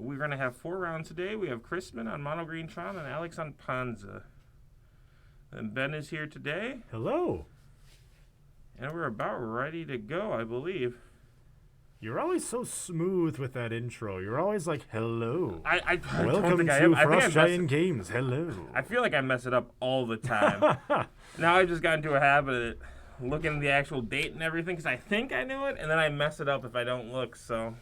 we're going to have 4 rounds today. We have Chrisman on Mono Green Tron and Alex on Panza. And Ben is here today. Hello. And we're about ready to go, I believe. You're always so smooth with that intro. You're always like, hello. I don't Welcome think to I am. I think I Frost mess Giant Games. Hello. I feel like I mess it up all the time. Now I've just gotten into a habit of looking at the actual date and everything because I think I knew it, and then I mess it up if I don't look, so.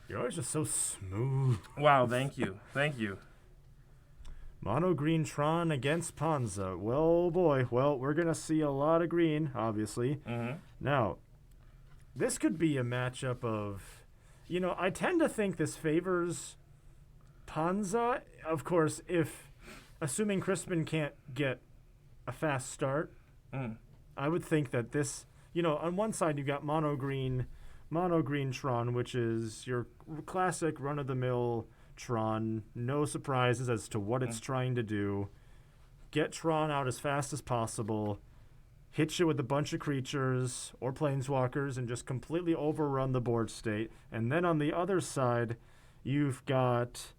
You're always just so smooth. Wow, thank you. Thank you. Mono Green Tron against Panza. Well, boy. Well, we're going to see a lot of green, obviously. Mm-hmm. Now, this could be a matchup of, I tend to think this favors Panza. Of course, assuming Crispin can't get a fast start, I would think that this, on one side you got Mono Green Tron, which is your classic run-of-the-mill Tron. No surprises as to what it's trying to do. Get Tron out as fast as possible. Hit you with a bunch of creatures or planeswalkers and just completely overrun the board state. And then on the other side, you've got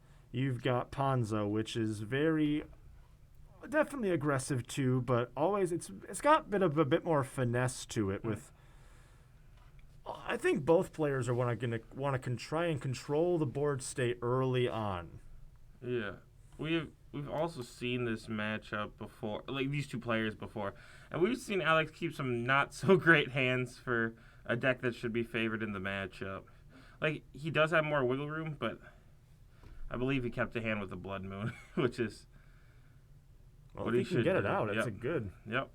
Panza, which is definitely aggressive too, but always it's got a bit more finesse to it. With I think both players are want to try and control the board state early on. Yeah, we've also seen this matchup before, like these two players before. And we've seen Alex keep some not-so-great hands for a deck that should be favored in the matchup. Like, he does have more wiggle room, but I believe he kept a hand with the Blood Moon, which is what he should get it out. That's a good. Yep.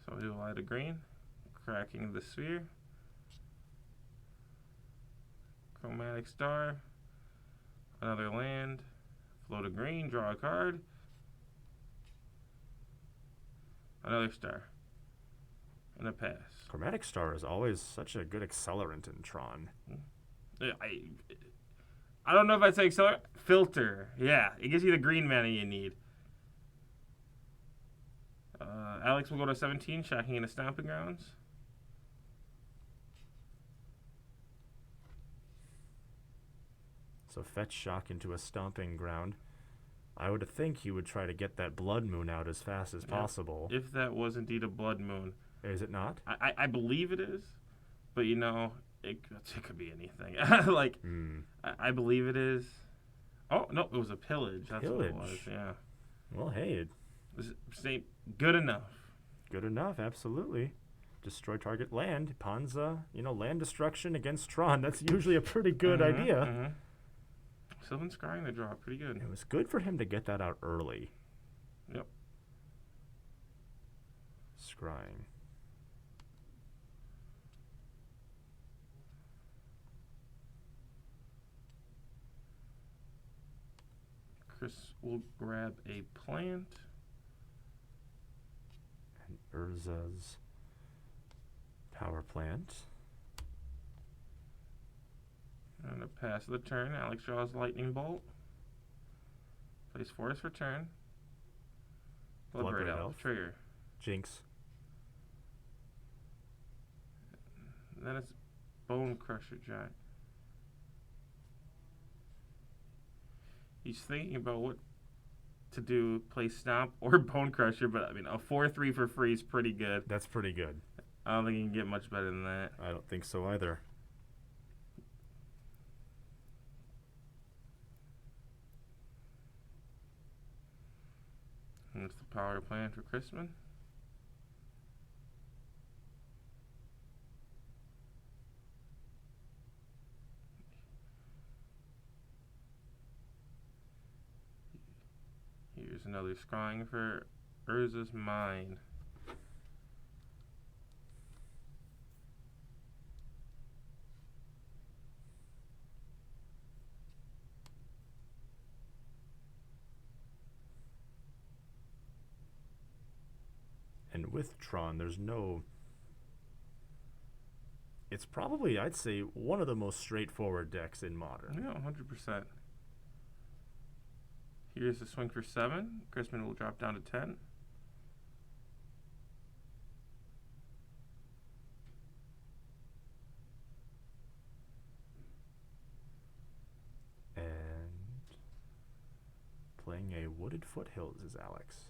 So he will add a green, cracking the sphere. Chromatic Star, another land, float a green, draw a card. Another star. And a pass. Chromatic Star is always such a good accelerant in Tron. I don't know if I'd say accelerant. Filter. Yeah, it gives you the green mana you need. Alex will go to 17, shocking into Stomping Grounds. So fetch shock into a Stomping Ground. I would think he would try to get that Blood Moon out as fast as possible. If that was indeed a Blood Moon. Is it not? I believe it is, but it could be anything. I believe it is. Oh, no, it was a Pillage. That's what it was, yeah. Well, hey. It was good enough. Good enough, absolutely. Destroy target land. Panza, land destruction against Tron. That's usually a pretty good idea. Mm-hmm. Sylvan Scrying the draw, pretty good. It was good for him to get that out early. Yep. Scrying. Chris will grab a plant. And Urza's power plant. And a pass of the turn. Alex draws Lightning Bolt. Plays Forest for turn. Bloodbraid Elf. Trigger. Jinx. And then it's Bone Crusher Giant. He's thinking about what to do. Play Stomp or Bone Crusher, but a 4/3 for free is pretty good. That's pretty good. I don't think you can get much better than that. I don't think so either. And it's the power plant for Crispin. Here's another scrying for Urza's Mine. And with Tron, there's no... It's probably, I'd say, one of the most straightforward decks in Modern. Yeah, 100%. Here's the swing for 7. Crispin will drop down to 10. Choosing a wooded foothills is Alex.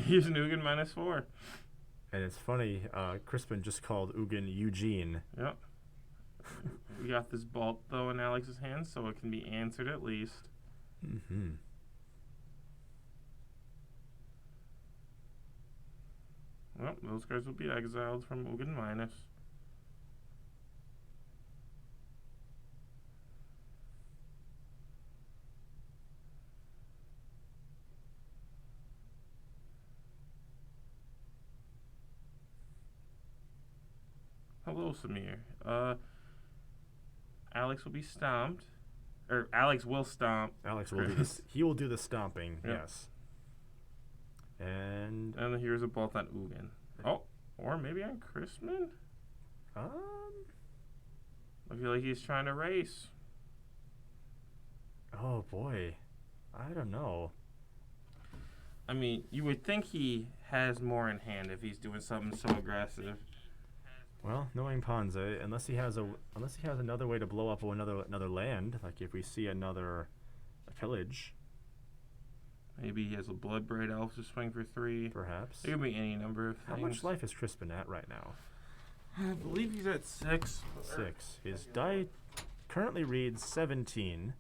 Using Ugin -4. And it's funny, Crispin just called Ugin Eugene. Yep. We got this bolt, though, in Alex's hands, so it can be answered at least. Mm-hmm. Well, those cards will be exiled from Ugin -. Hello, Samir. Alex will be stomped. Or Alex will stomp. Alex will do this. He will do the stomping, Yep. yes. And And here's a bolt on Ugin. Oh, or maybe on Crispin? I feel like he's trying to race. oh boy, I don't know. I mean, you would think he has more in hand if he's doing something so aggressive. Well, knowing Ponza, unless he has another way to blow up another land, like if we see another pillage, Maybe he has a Bloodbraid Elf to swing for 3. perhaps. It could be any number of things. How much life is Crispin at right now? I believe he's at 6. 6. His die currently reads 17,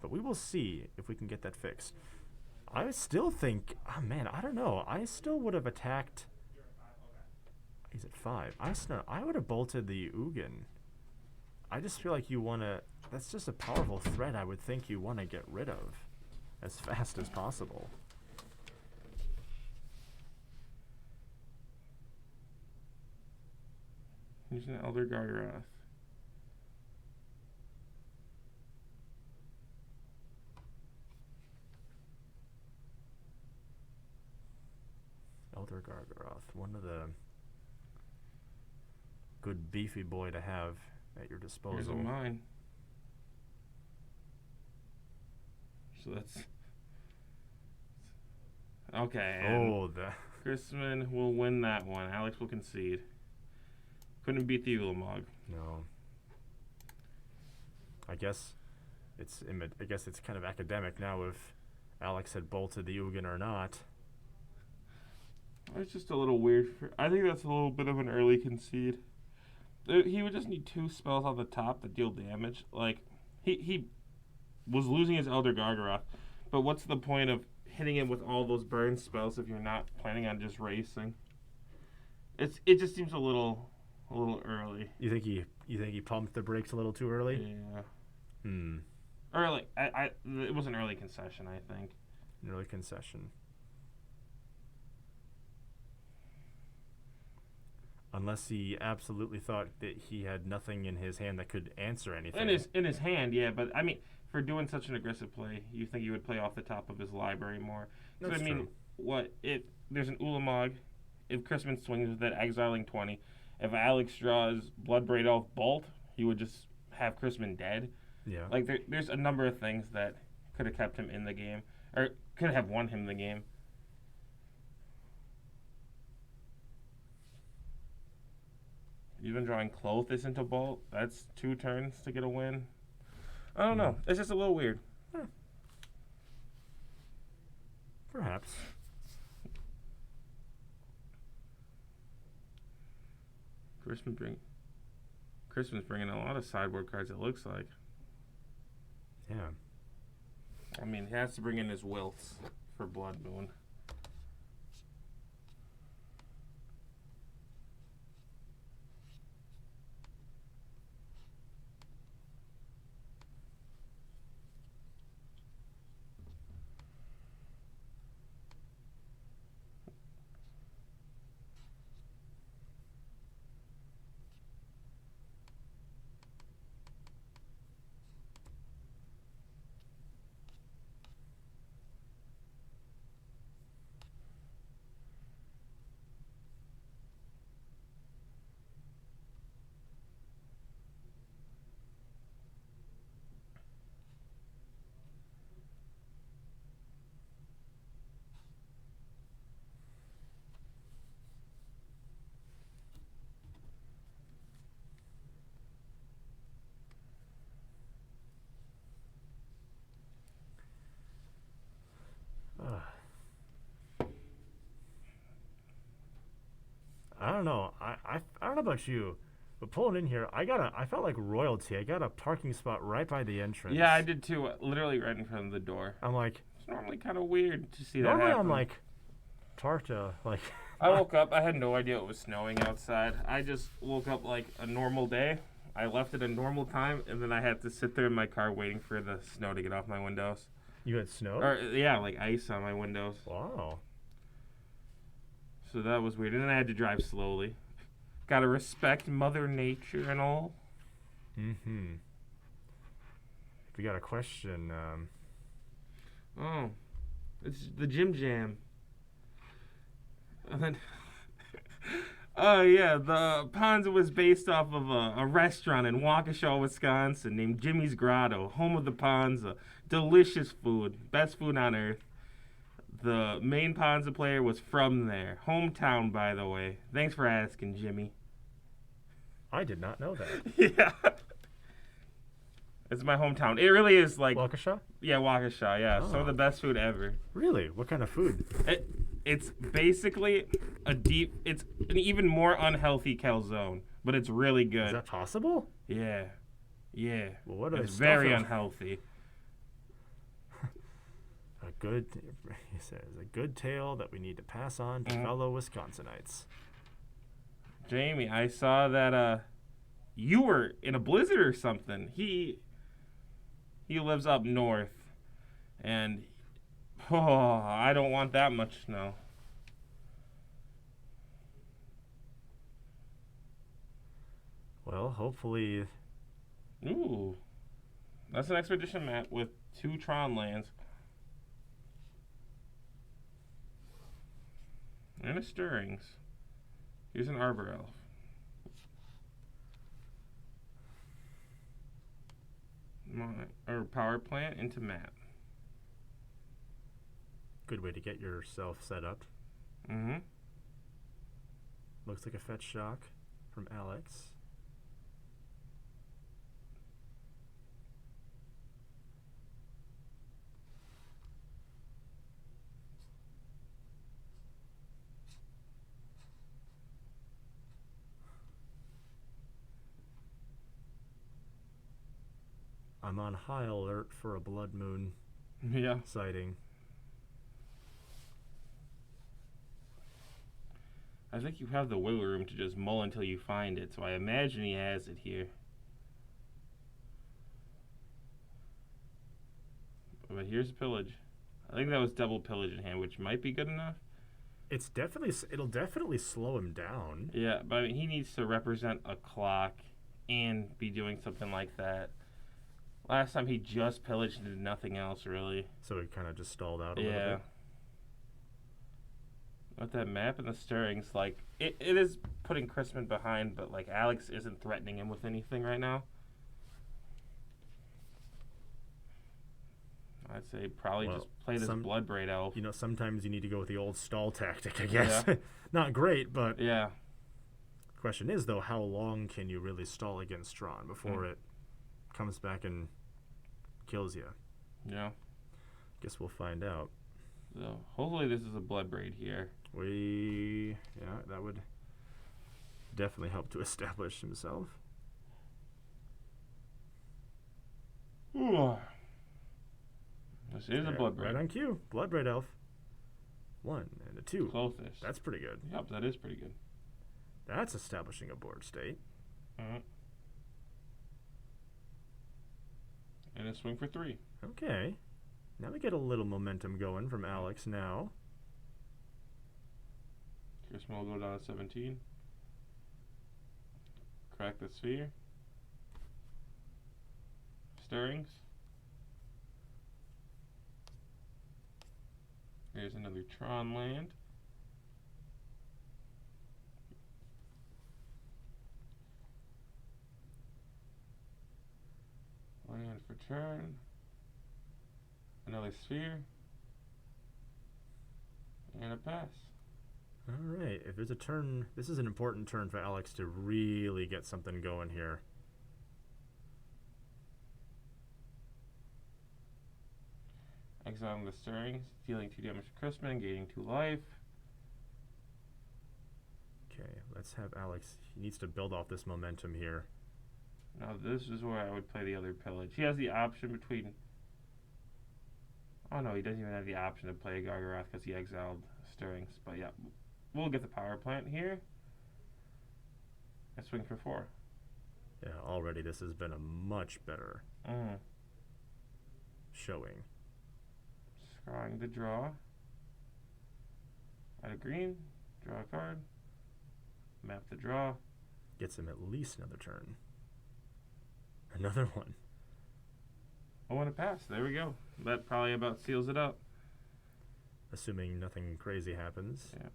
but we will see if we can get that fixed. I still think, oh man, I don't know. I still would have attacked. He's at 5. I would have bolted the Ugin. I just feel like you want to. That's just a powerful threat. I would think you want to get rid of as fast as possible. He's an Elder Gargaroth. Elder Gargaroth, one of the good beefy boy to have at your Here's disposal. a mine. So that's okay. And Oh, the Crispin will win that one. Alex will concede. Couldn't beat the Ulamog. no. I guess it's kind of academic now if Alex had bolted the Ugin or not. It's just a little weird. I think that's a little bit of an early concede. He would just need 2 spells on the top that deal damage. Like, he was losing his Elder Gargaroth, but what's the point of hitting him with all those burn spells if you're not planning on just racing? It just seems a little early. You think he pumped the brakes a little too early? Yeah. Early. It was an early concession, I think. An early concession. Unless he absolutely thought that he had nothing in his hand that could answer anything. In his hand, yeah, but I mean, for doing such an aggressive play, you think he would play off the top of his library more. That's I mean, true. what if there's an Ulamog? If Crispin swings with that exiling 20, if Alex draws Bloodbraid Elf Bolt, he would just have Crispin dead. Yeah. Like there's a number of things that could have kept him in the game, or could have won him the game. Even drawing Clothis into Bolt, that's 2 turns to get a win. I don't know. It's just a little weird. Perhaps. Crispin's bringing a lot of sideboard cards, it looks like. Yeah. I mean, he has to bring in his Wilts for Blood Moon. don't know. I don't know about you, but pulling in here, I felt like royalty. I got a parking spot right by the entrance. Yeah, I did too. Literally right in front of the door. I'm like, It's normally kind of weird to see that normally happen. I'm like, Tarta, like. I woke up. I had no idea it was snowing outside. I just woke up like a normal day. I left at a normal time, and then I had to sit there in my car waiting for the snow to get off my windows. You had snow? Or yeah, like ice on my windows. Wow. So that was weird. And then I had to drive slowly. Gotta respect Mother Nature and all. Mm-hmm. We got a question. Oh, it's the Jim Jam. And then, oh yeah, the Ponza was based off of a restaurant in Waukesha, Wisconsin, named Jimmy's Grotto, home of the Ponza. Delicious food, best food on earth. The main Ponza player was from there, hometown, by the way. Thanks for asking, Jimmy. I did not know that. Yeah, it's my hometown. It really is like Waukesha? yeah, Waukesha. Yeah, some Oh. of the best food ever. Really? What kind of food? It's basically it's an even more unhealthy calzone, but it's really good. Is that possible? Yeah. Well, what do It's they very stuff it- unhealthy. He says, a good tale that we need to pass on to Mhm. fellow Wisconsinites. Jamie, I saw that you were in a blizzard or something. He lives up north, and I don't want that much snow. Well, hopefully, Ooh, that's an expedition map with 2 Tron lands. And a Stirrings. Here's an Arbor Elf. Or power plant into map. good way to get yourself set up. Mm-hmm. Looks like a fetch shock from Alex. I'm on high alert for a blood moon Yeah. sighting. I think you have the wiggle room to just mull until you find it, so I imagine he has it here. But here's pillage. I think that was double pillage in hand, which might be good enough. It'll definitely slow him down. Yeah, but I mean, he needs to represent a clock and be doing something like that. Last time he just pillaged and did nothing else, really. So he kind of just stalled out a little Yeah. bit. With that map and the stirrings, like, it is putting Crispin behind, but, like, Alex isn't threatening him with anything right now. I'd say probably Well, just play this Bloodbraid Elf. You know, sometimes you need to go with the old stall tactic, I guess. Yeah. Not great, but Yeah. question is, though, how long can you really stall against Strawn before it comes back and kills you? Yeah. Guess we'll find out. So hopefully this is a Bloodbraid here. Yeah, that would definitely help to establish himself. Ooh. This is a Yeah, Bloodbraid. Right on cue. Bloodbraid Elf. 1 and a 2. Closest. That's pretty good. Yep, that is pretty good. That's establishing a board state. And a swing for 3. Okay. Now we get a little momentum going from Alex now. Crispin will go down to 17. Crack the sphere. Stirrings. Here's another Tron land. Land for turn. Another sphere. And a pass. All right. If there's a turn, this is an important turn for Alex to really get something going here. Exiling the stirrings, dealing 2 damage to Crispin, gaining 2 life. Okay, let's have Alex. He needs to build off this momentum here. Now this is where I would play the other pillage. He has the option between. Oh no, he doesn't even have the option to play Gargaroth because he exiled Stirrings. But yeah, we'll get the power plant here. And swing for 4. Yeah, already this has been a much better showing. Scrying the draw. Add a green. Draw a card. Map the draw. Gets him at least another turn. Another one. Oh, and a pass. There we go. That probably about seals it up. Assuming nothing crazy happens. Yeah.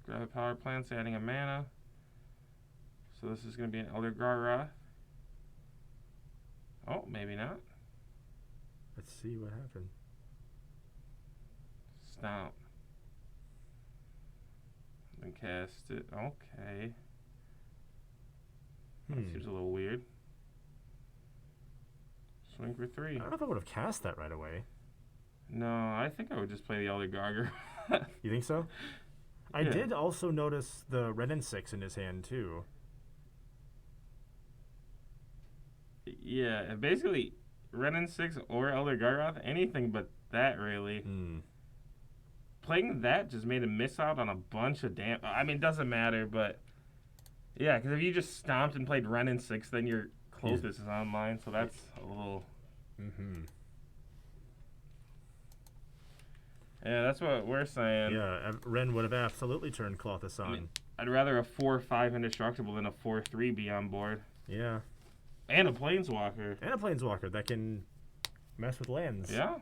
Grab a power plant, adding a mana. So this is going to be an Elder Gargaroth. Oh, maybe not. Let's see what happened. Stomp. Then cast it. Okay. That seems a little weird. Swing for 3. I don't know if I would have cast that right away. No, I think I would just play the Elder Gargaroth. You think so? I Yeah. did also notice the red and 6 in his hand too. Yeah, and basically, Renin 6 or Elder Gargaroth, anything but that, really. Playing that just made him miss out on a bunch of I mean, it doesn't matter, but yeah, because if you just stomped and played Renin 6, then your closest is online, so that's a little. Yeah, that's what we're saying. Yeah, Ren would have absolutely turned Klothys on. I mean, I'd rather a 4/5 indestructible than a 4/3 be on board. Yeah. And a Planeswalker. And a Planeswalker that can mess with lands. Yeah.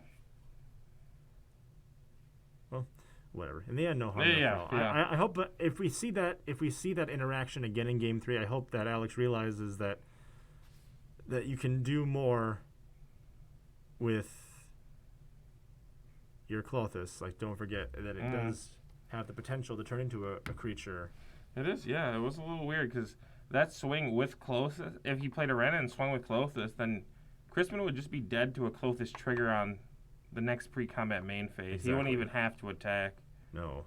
Well, whatever. In the end, no harm, no Yeah, foul. yeah. I hope that if we see that interaction again in Game 3, I hope that Alex realizes that you can do more with your Klothys. Like, don't forget that it does have the potential to turn into a creature. It is, yeah. It was a little weird because that swing with Klothys, if you played a Renin and swung with Klothys, then Crispin would just be dead to a Klothys trigger on the next pre-combat main phase. Exactly. He wouldn't even have to attack. No.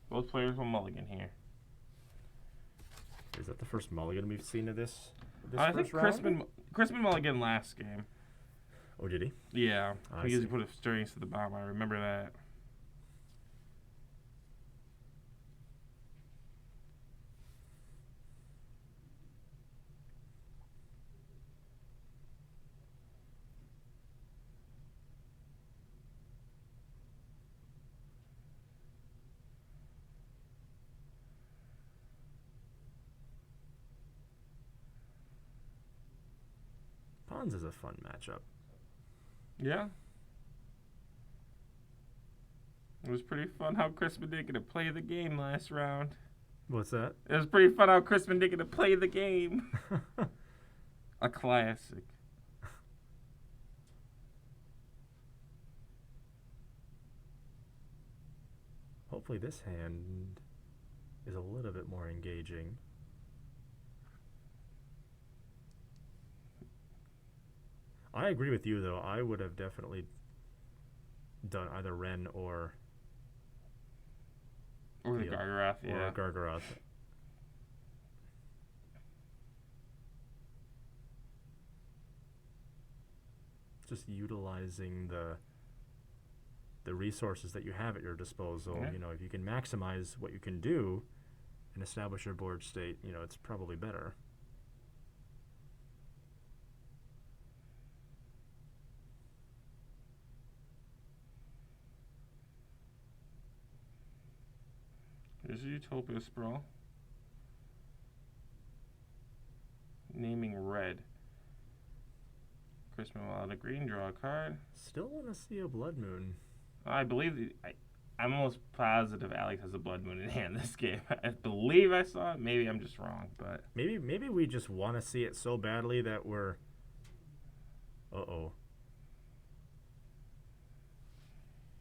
Both players will mulligan here. Is that the first mulligan we've seen of this I think first round? Crispin mulligan last game. Oh, did he? Yeah, I because see. he put a Stirrings to the bottom. I remember that. Pawns is a fun matchup. Yeah. It was pretty fun how Crispin didn't get to play the game last round. What's that? It was pretty fun how Crispin didn't get to play the game. A classic. Hopefully this hand is a little bit more engaging. I agree with you, though. I would have definitely done either Ren or Or the Yeah. Gargaroth, yeah. Gargaroth. Just utilizing the resources that you have at your disposal. Yeah. You know, if you can maximize what you can do and establish your board state, you know, it's probably better. Here's a Utopia Sprawl. Naming red. Crispin will add a green, draw a card. Still want to see a Blood Moon. I believe I'm almost positive Alex has a Blood Moon in hand this game. I believe I saw it. Maybe I'm just wrong, but Maybe we just want to see it so badly that we're. Uh-oh.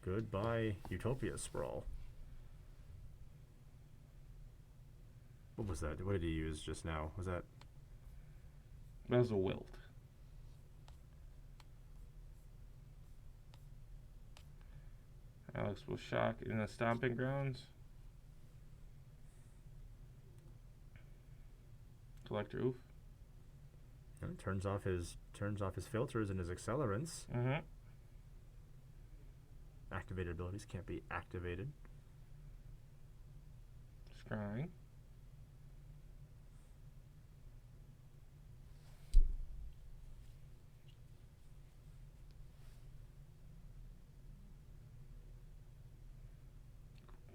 Goodbye, Utopia Sprawl. What was that? What did he use just now? Was that? that was a Wilt. Alex will shock in the Stomping Grounds. Collector Oof. Turns off his filters and his accelerants. Mm-hmm. Activated abilities can't be activated. Scrying.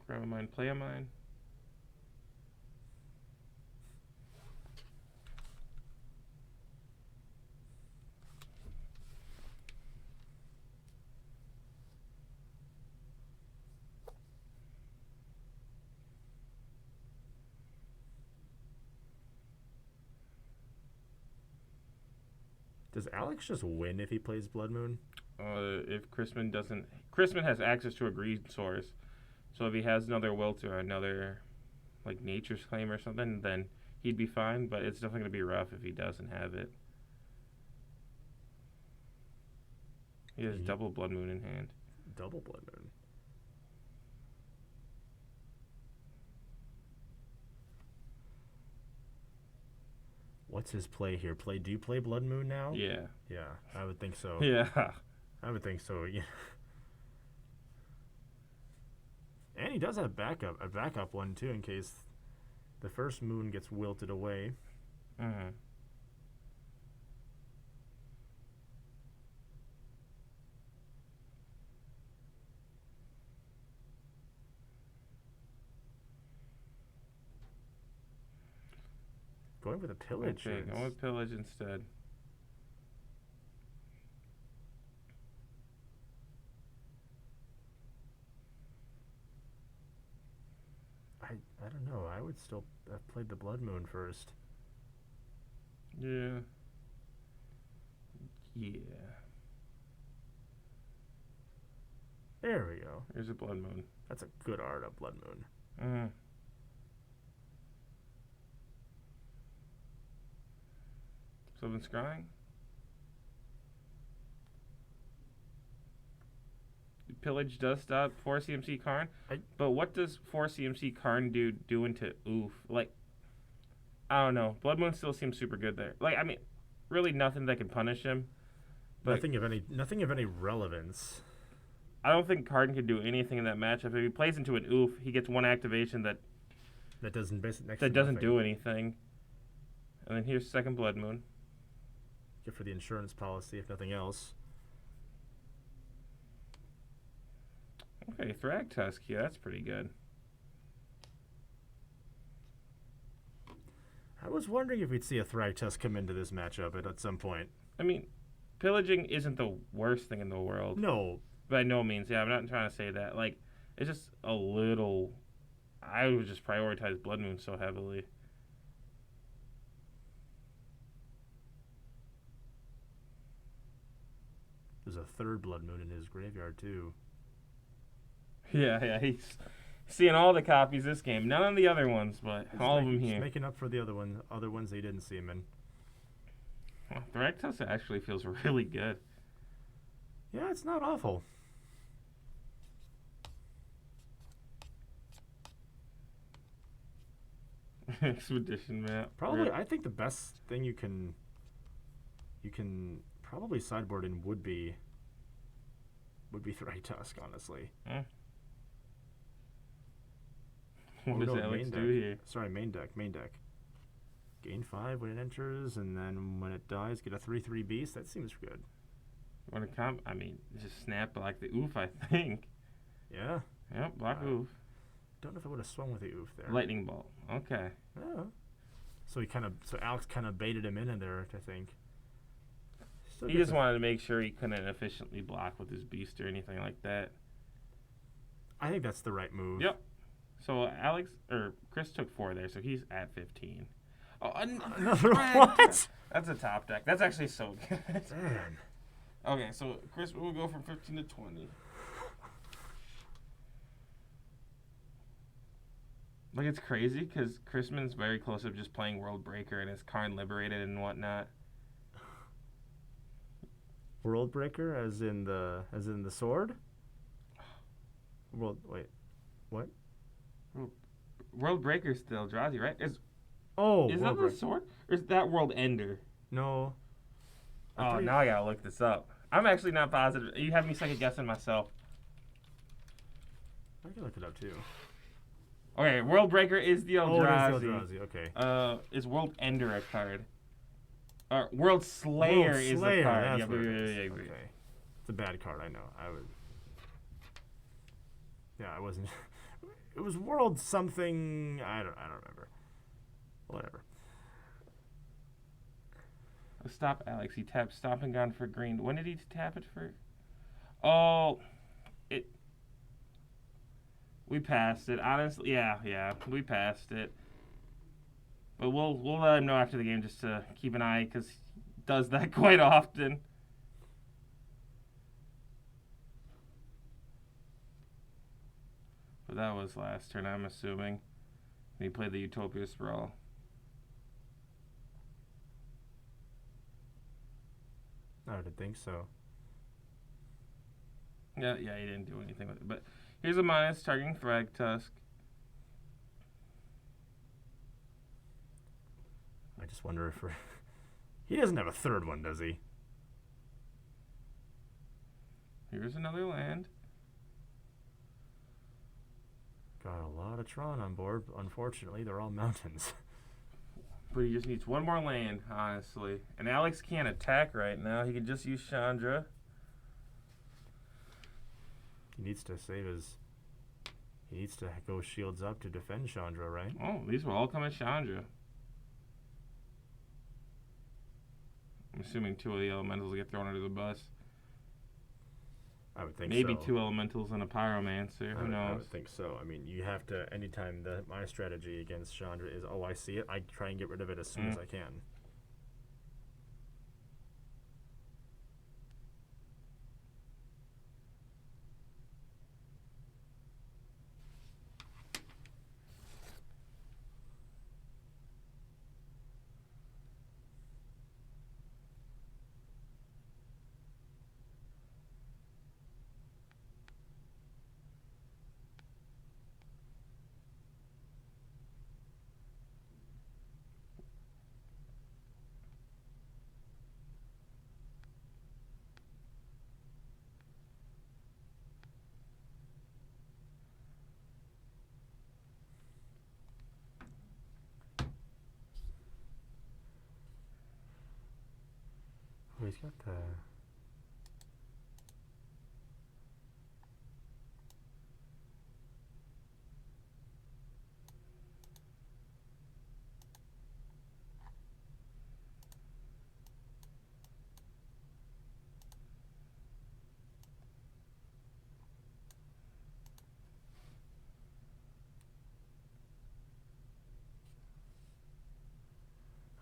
Grab a mine, play a mine. Does Alex just win if he plays Blood Moon? If Chrisman doesn't, Chrisman has access to a greed source, so if he has another Wilt or another, like Nature's Claim or something, then he'd be fine. But it's definitely gonna be rough if he doesn't have it. He has double Blood Moon in hand. Double Blood Moon. What's his play here? Do you play Blood Moon now? Yeah. Yeah, I would think so. Yeah. I would think so. Yeah. And he does have a backup one too, in case the first moon gets wilted away. Mm-hmm. Going with a pillage. Okay, going with Pillage instead. I don't know. I would still have played the Blood Moon first. Yeah. Yeah. There we go. Here's a Blood Moon. That's a good art of Blood Moon. Mm-hmm. Sylvan Scrying. Pillage does stop 4 CMC Karn, but what does 4 CMC Karn do into Oof? Like, I don't know. Blood Moon still seems super good there. Like, I mean, really nothing that can punish him. But Nothing of any relevance. I don't think Karn can do anything in that matchup. If he plays into an Oof, he gets one activation that doesn't do anything. And then here's second Blood Moon. Good for the insurance policy, if nothing else. Okay, Thragtusk. Yeah, that's pretty good. I was wondering if we'd see a Thragtusk come into this matchup at some point. I mean, pillaging isn't the worst thing in the world. No. By no means. Yeah, I'm not trying to say that. Like, it's just a little... I would just prioritize Blood Moon so heavily. There's a third Blood Moon in his graveyard, too. Yeah, he's seeing all the copies this game. None of the other ones, but all of them here. He's making up for the other ones they didn't see him in. Well, Thragtusk actually feels really good. Yeah, it's not awful. Expedition map. Probably, I think the best thing you can probably sideboard in would be Thragtusk, honestly. What does Alex do here? Sorry, main deck. Gain 5 when it enters, and then when it dies, get a 3/3 beast. That seems good. When it comes, I mean, just snap like the Oof, I think. Yeah. Yep, block Oof. Don't know if I would have swung with the Oof there. Lightning Bolt. Okay. Oh. So Alex kind of baited him in there, I think. He just wanted to make sure he couldn't efficiently block with his beast or anything like that. I think that's the right move. Yep. So Chris took 4 there, so he's at 15. Oh, Another what? That's a top deck. That's actually so good. Man. Okay, so Chris will go from 15 to 20. Like, it's crazy because Chrisman's very close to just playing World Breaker and his Karn Liberated and whatnot. World Breaker, as in the sword. What? World Breaker still Eldrazi, right? Is World that the Breaker. sword? Or is that World Ender? No. Oh, now I gotta look this up. I'm actually not positive. You have me second guessing myself. I can look it up too. Okay, World Breaker is the Eldrazi. Oh, it is the Eldrazi. Okay. Is World Ender a card? World Slayer is a card. That's Yeah, what it is. yeah. Okay. It's a bad card. I know. I wasn't. It was World something. I don't remember. Whatever. Stop, Alex. He tapped Stomping Ground for green. When did he tap it for? Oh, we passed it. Honestly, yeah, we passed it. But we'll let him know after the game just to keep an eye because he does that quite often. But that was last turn, I'm assuming. He played the Utopia Sprawl. I would think so. Yeah, he didn't do anything with it. But here's a minus targeting Thragtusk. I just wonder if he doesn't have a third one, does he? Here's another land. Got a lot of Tron on board. Unfortunately, they're all mountains. But he just needs one more land, honestly. And Alex can't attack right now. He can just use Chandra. He needs to save his. He needs to go shields up to defend Chandra, right? Oh, these will all come at Chandra. I'm assuming 2 of the elementals will get thrown under the bus. I would think Maybe so. 2 elementals and a pyromancer. Who knows? I would think so. I mean, you have to. Anytime my strategy against Chandra is, I see it, I try and get rid of it as soon as I can. Oh, he's got the.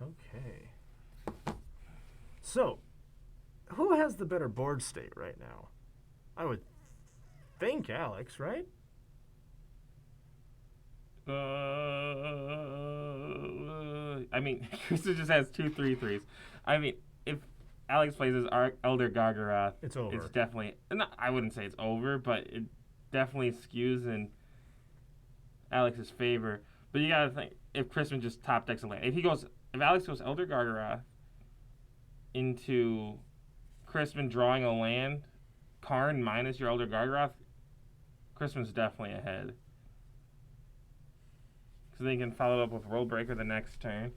Okay. So, who has the better board state right now? I would think Alex, right? I mean, Krista just has 2 3/3s. I mean, if Alex plays as Elder Gargaroth, It's over. It's definitely. I wouldn't say it's over, but it definitely skews in Alex's favor. But you gotta think if Chrisman just top decks a land. If Alex goes Elder Gargaroth into Chrisman drawing a land, Karn minus your Elder Gargaroth, Chrisman's definitely ahead. Because then you can follow it up with World Breaker the next turn.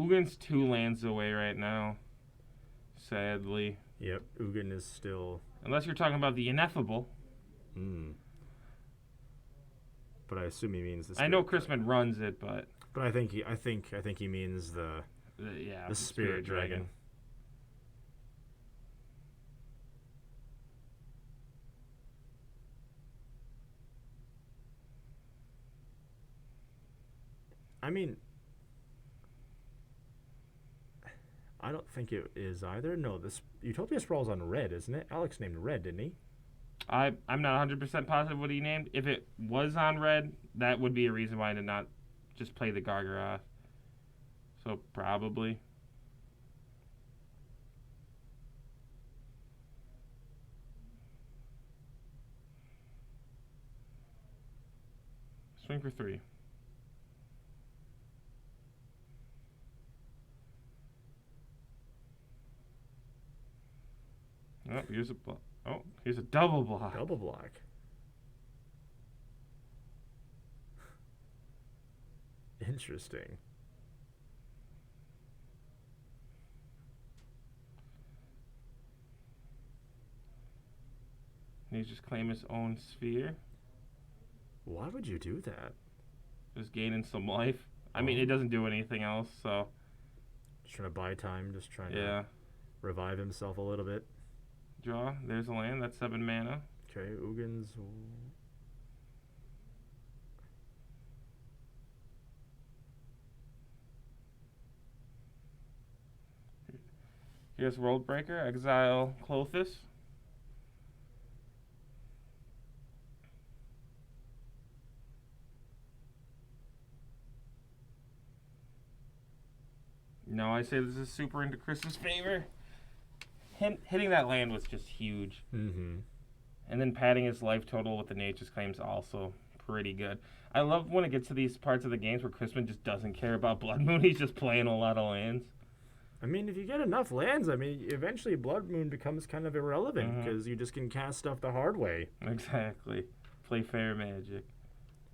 Ugin's 2 lands away right now. Sadly. Yep, Ugin is still. Unless you're talking about the ineffable. But I assume he means the. I know Chrisman runs it, but I think he means the Spirit Dragon. I mean, I don't think it is either. No, this Utopia Sprawl's on red, isn't it? Alex named red, didn't he? I'm not 100% positive what he named. If it was on red, that would be a reason why I did not just play the Gargaroth. So probably. Swing for 3. Oh, here's a here's a double block. Double block. Interesting. And he just claim his own sphere. Why would you do that? Just gaining some life. I mean, it doesn't do anything else, so. Just trying to buy time, just trying to revive himself a little bit. Draw. There's a land. That's 7 mana. Okay, Ugin's. Here's Worldbreaker. Exile Klothys. No, I say this is super into Chris's favor. Hitting that land was just huge. Mm-hmm. And then padding his life total with the Nature's Claim's also pretty good. I love when it gets to these parts of the games where Chrisman just doesn't care about Blood Moon. He's just playing a lot of lands. I mean, if you get enough lands, I mean, eventually Blood Moon becomes kind of irrelevant because you just can cast stuff the hard way. Exactly. Play fair magic.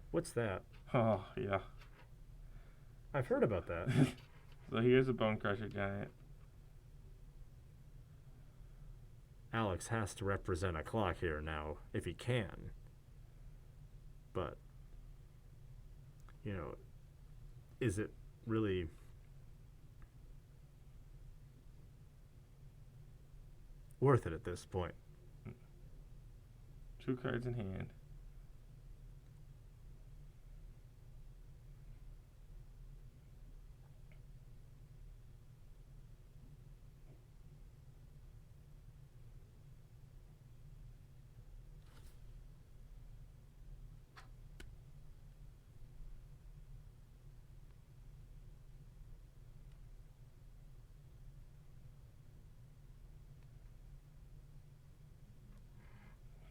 What's that? Oh, yeah. I've heard about that. So here's a Bone Crusher Giant. Alex has to represent a clock here now, if he can. But, is it really worth it at this point? 2 cards in hand.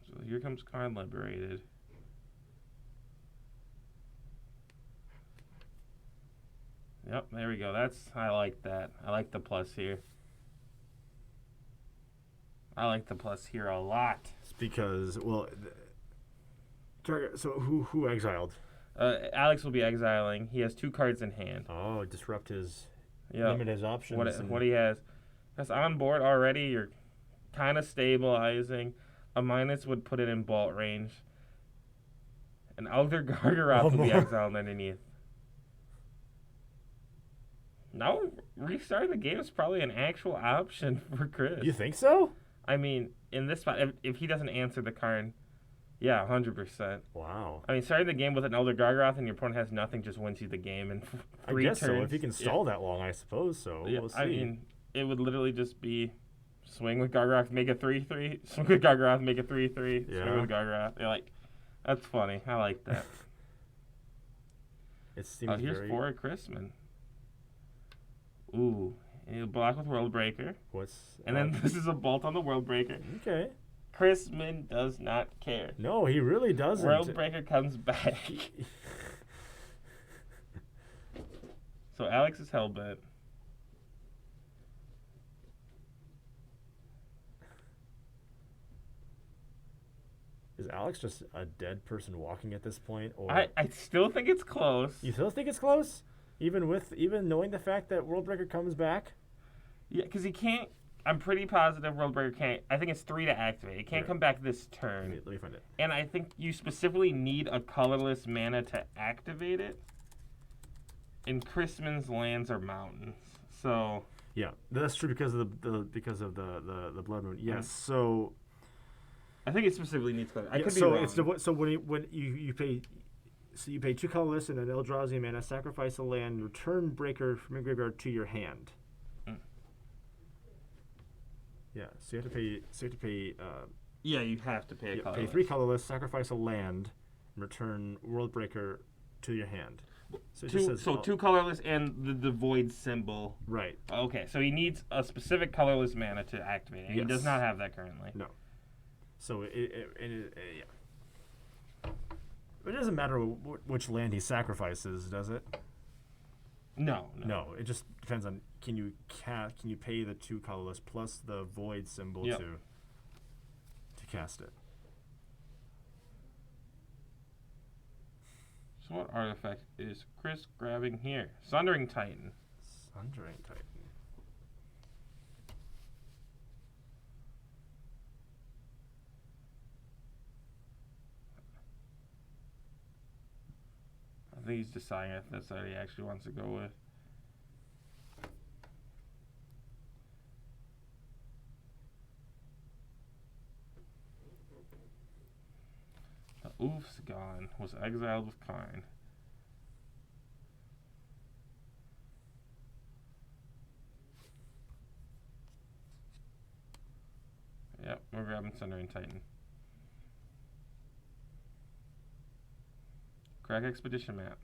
So here comes Card Liberated. Yep, there we go. I like that. I like the plus here. I like the plus here a lot. It's because, so who exiled? Alex will be exiling. He has 2 cards in hand. Oh, disrupt his, limit his options. What he has. That's on board already. You're kind of stabilizing. A minus would put it in bolt range. An Elder Gargaroth will be exiled underneath. Now, restarting the game is probably an actual option for Chris. You think so? I mean, in this spot, if he doesn't answer the card, yeah, 100%. Wow. I mean, starting the game with an Elder Gargaroth and your opponent has nothing just wins you the game in 3 I guess turns. so. If he can stall that long, I suppose so. Yeah, we'll see. I mean, it would literally just be swing with Gargaroth, make a 3/3, swing with Gargaroth, make a 3/3, swing with Gargaroth. You're like, that's funny. I like that. It seems here's very... 4 Chrisman. Ooh, and he'll block with Worldbreaker. And then this is a bolt on the Worldbreaker. Okay. Chrisman does not care. No, he really doesn't. Worldbreaker comes back. So Alex is hellbent. Is Alex just a dead person walking at this point? Or I still think it's close. You still think it's close? Even knowing the fact that Worldbreaker comes back. Yeah, because he can't. I'm pretty positive Worldbreaker can't. I think it's 3 to activate. It can't come back this turn. Let me find it. And I think you specifically need a colorless mana to activate it. And Crispin's lands are mountains, so. Yeah, that's true because of the Blood Moon. Yes, so. I think it specifically needs color. I could be so wrong. When you pay. So you pay 2 colorless and an Eldrazi mana, sacrifice a land, return Breaker from your graveyard to your hand. Yeah, so you have to pay. Yeah, you have to pay a colorless. Pay 3 colorless, sacrifice a land, and return Worldbreaker to your hand. So it just says 2 colorless and the void symbol. Right. Okay, so he needs a specific colorless mana to activate it. He does not have that currently. No. So yeah. It doesn't matter which land he sacrifices, does it? No. No, it just depends on can you pay the 2 colorless plus the void symbol to cast it. So what artifact is Chris grabbing here? Sundering Titan. Sundering Titan. I think he's deciding if that's what he actually wants to go with. The Oof's gone. Was exiled with Karn. Yep, we're grabbing Sundering Titan. Crack Expedition map.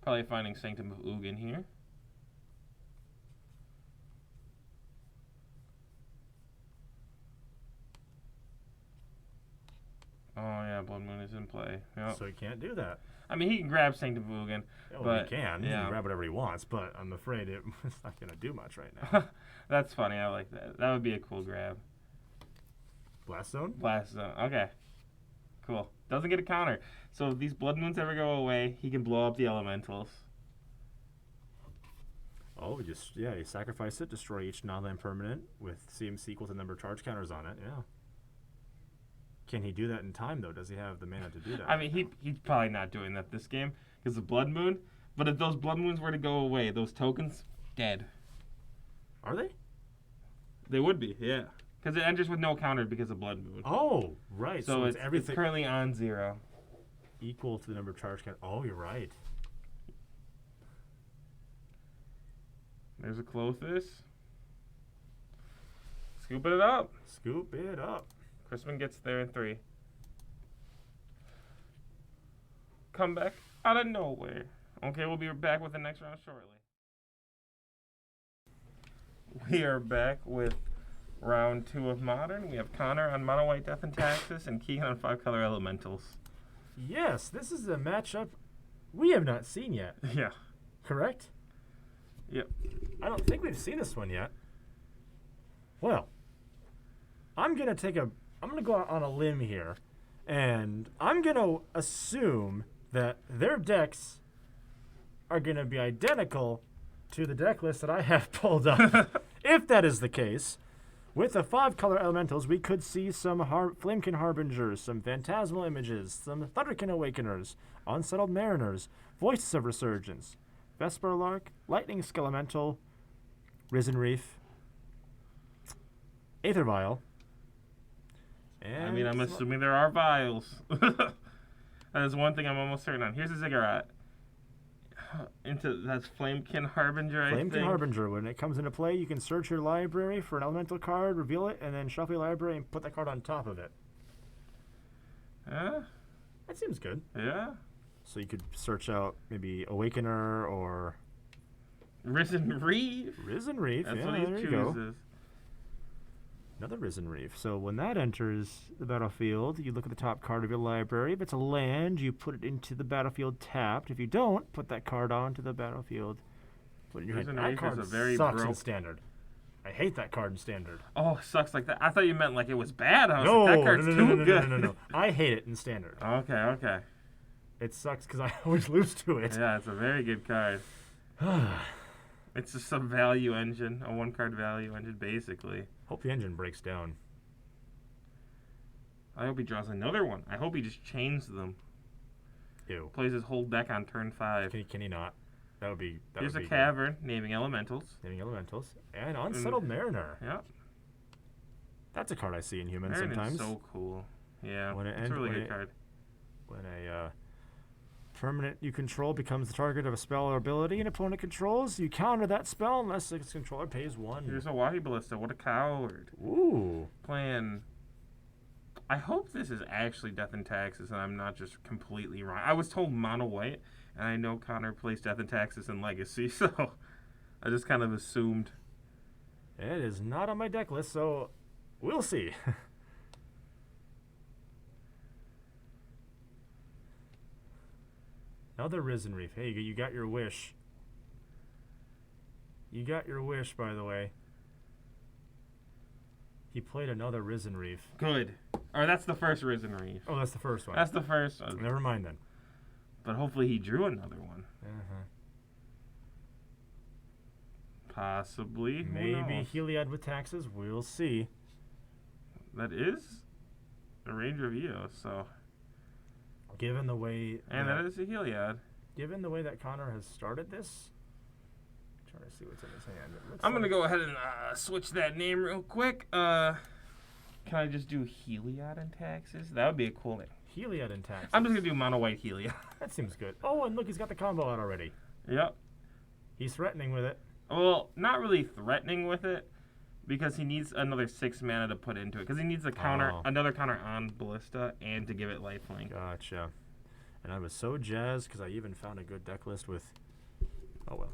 Probably finding Sanctum of Ugin here. Oh yeah, Blood Moon is in play. Yep. So he can't do that. I mean, he can grab Sanctum of Ugin. Well, he can grab whatever he wants, but I'm afraid it's not going to do much right now. That's funny. I like that. That would be a cool grab. Blast Zone? Blast Zone. Okay. Cool. Doesn't get a counter. So if these Blood Moons ever go away, he can blow up the elementals. Oh, you sacrifice it, destroy each non-land permanent with CMC equal to the number of charge counters on it. Yeah. Can he do that in time, though? Does he have the mana to do that? I mean, he's probably not doing that this game because of Blood Moon. But if those Blood Moons were to go away, those tokens, dead. Are they? They would be, yeah. Because it enters with no counter because of Blood Moon. Oh, right. So it's everything. It's currently on 0. Equal to the number of charge counters. Oh, you're right. There's a Klothys. Scooping it up. Scoop it up. Crispin gets there in 3. Come back out of nowhere. Okay, we'll be back with the next round shortly. We are back with round 2 of Modern. We have Connor on Mono White Death and Taxes and Keegan on 5-color Elementals. Yes, this is a matchup we have not seen yet. Yeah. Correct? Yep. I don't think we've seen this one yet. Well, I'm going to go out on a limb here, and I'm going to assume that their decks are going to be identical to the deck list that I have pulled up. If that is the case, with the 5-color elementals, we could see some Flamekin Harbingers, some Phantasmal Images, some Thunderkin Awakeners, Unsettled Mariners, Voices of Resurgence, Vesper Lark, Lightning Skelemental, Risen Reef, Aether Vial. I mean, I'm assuming there are vials. That is one thing I'm almost certain on. Here's a Ziggurat. That's Flamekin Harbinger, I think. Flamekin Harbinger. When it comes into play, you can search your library for an elemental card, reveal it, and then shuffle your library and put that card on top of it. Yeah? That seems good. Yeah. So you could search out maybe Awakener or... Risen Reef. Risen Reef, That's yeah, what he there you chooses. go. Another Risen Reef. So when that enters the battlefield, you look at the top card of your library. If it's a land, you put it into the battlefield tapped. If you don't, put that card onto the battlefield. Put it in your hand. That card sucks in Standard. I hate that card in Standard. Oh, it sucks like that. I thought you meant like it was bad. I was like, that card's too good. No. I hate it in Standard. Okay. It sucks because I always lose to it. Yeah, it's a very good card. It's just some value engine, a 1-card value engine, basically. Hope the engine breaks down. I hope he draws another one. I hope he just chains them. Ew. Plays his whole deck on turn 5. Can he not? That would be. Here's would a be cavern, naming elementals. Good. Naming elementals and Unsettled Mariner. Yep. That's a card I see in humans Mariner's sometimes. so cool. Yeah, When it it's a really when good it- card. When a permanent you control becomes the target of a spell or ability an opponent controls, you counter that spell unless its controller pays 1. Here's a Wahi Ballista. What a coward. Ooh. Playing. I hope this is actually Death and Taxes and I'm not just completely wrong. I was told mono white, and I know Connor plays Death and Taxes in Legacy, so I just kind of assumed. It is not on my deck list, so we'll see. Another Risen Reef. Hey, you got your wish. You got your wish, by the way. He played another Risen Reef. Good. Or that's the first Risen Reef. Oh, that's the first one. That's the first one. Never mind then. But hopefully he drew another one. Uh-huh. Possibly. Who Maybe knows? Heliod with taxes. We'll see. That is a Ranger of Eos, so. Given the way And that is a Heliod. given the way that Connor has started this, I'm trying to see what's in his hand. It looks I'm going to like- go ahead and switch that name real quick. Can I just do Heliod and Taxes? That would be a cool name. Heliod and taxes. I'm just going to do mono white Heliod. That seems good. Oh, and look, he's got the combo out already. Yep. He's threatening with it. Well, not really threatening with it, because he needs another 6 mana to put into it. Because he needs a counter, Oh. another counter on Ballista, and to give it lifelink. Gotcha. And I was so jazzed because I even found a good deck list with. Oh well.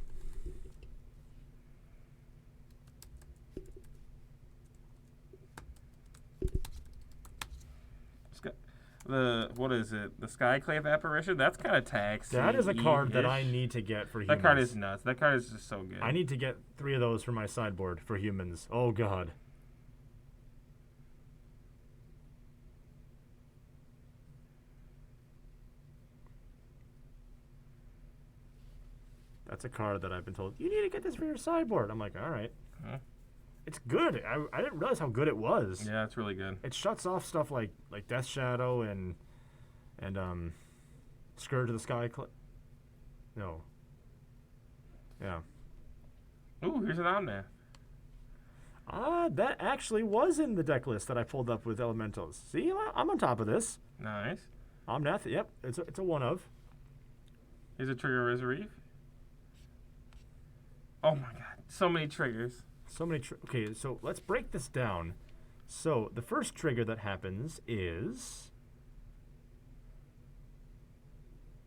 What is it? The Skyclave Apparition? That's kind of taxing. That is a card that I need to get for humans. That card is nuts. That card is just so good. I need to get 3 of those for my sideboard for humans. Oh god. That's a card that I've been told, you need to get this for your sideboard. I'm like, all right. Huh? It's good. I didn't realize how good it was. Yeah, it's really good. It shuts off stuff like Death Shadow and Scourge of the Sky. No. Yeah. Ooh, here's an Omnath. That actually was in the deck list that I pulled up with Elementals. See, I'm on top of this. Nice. Omnath, yep, it's a one of. Here's a Trigger Reserve. Oh my god, so many triggers. So many. Okay, so let's break this down. So the first trigger that happens is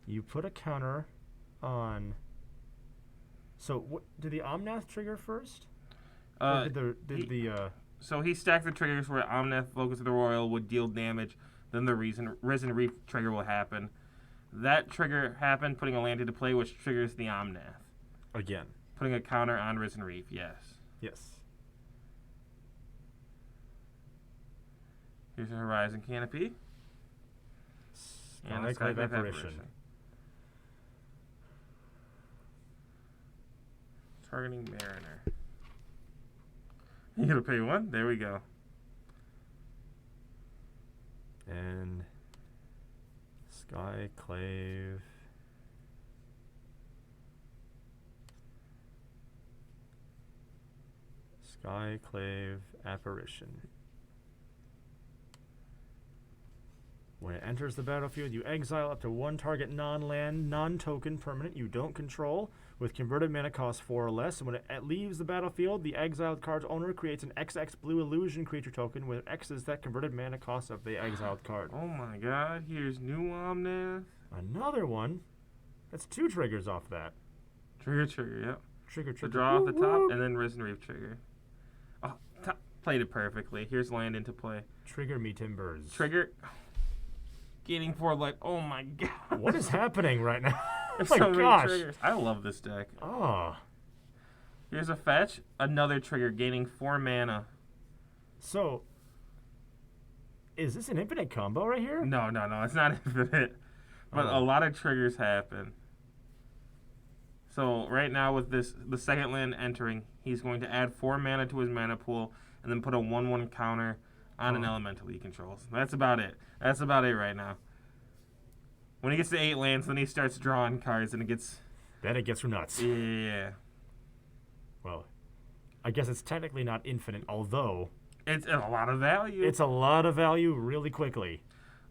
you put a counter on. So what did the Omnath trigger first? Or So he stacked the triggers where Omnath, Focus of the Royal would deal damage. Then the Risen Reef trigger will happen. That trigger happened, putting a land into play, which triggers the Omnath. again? Putting a counter on Risen Reef, yes. Yes. Here's a Horizon Canopy. And a Skyclave Skyclave Apparition. Targeting Mariner. You gotta pay 1? There we go. And Skyclave. Skyclave Apparition. When it enters the battlefield, you exile up to 1 target non-land, non-token permanent you don't control with converted mana cost 4 or less. And when it leaves the battlefield, the exiled card's owner creates an XX blue illusion creature token with X is that converted mana cost of the exiled card. Oh my god, here's new Omnath. Another one. That's 2 triggers off that. Trigger, yep. Trigger. The draw off the top, and then Risen Reef trigger. Oh, played it perfectly. Here's land into play. Trigger me timbers. Trigger. Gaining 4 life. Oh my god. What is happening right now? Oh There's my so many gosh. triggers. I love this deck. Oh. Here's a fetch. Another trigger, gaining 4 mana. So, is this an infinite combo right here? No, it's not infinite. but a lot of triggers happen. So right now with this, the second land entering, he's going to add 4 mana to his mana pool and then put a 1/1 counter on an elemental he controls. That's about it. That's about it right now. When he gets to 8 lands, then he starts drawing cards and it gets... Then it gets nuts. Yeah. Well, I guess it's technically not infinite, although... It's a lot of value. It's a lot of value really quickly.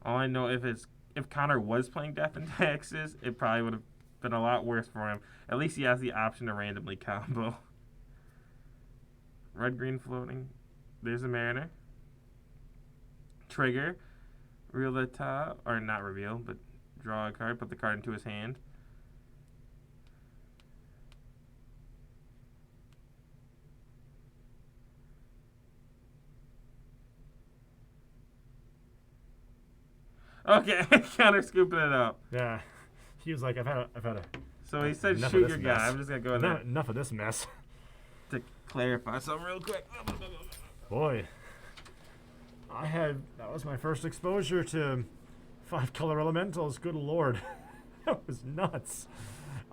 All I know, if Connor was playing Death and Taxes, it probably would have been a lot worse for him. At least he has the option to randomly combo. Red-green floating. There's a Mariner. Trigger. Reveal the top, or not reveal, but draw a card, put the card into his hand. Okay, Connor scooping it up. Yeah, he was like, I've had a. So he said, enough shoot of your this guy. mess. I'm just gonna go in there Enough of this mess. to clarify something real quick. Boy, that was my first exposure to 5-color elementals. Good lord, that was nuts.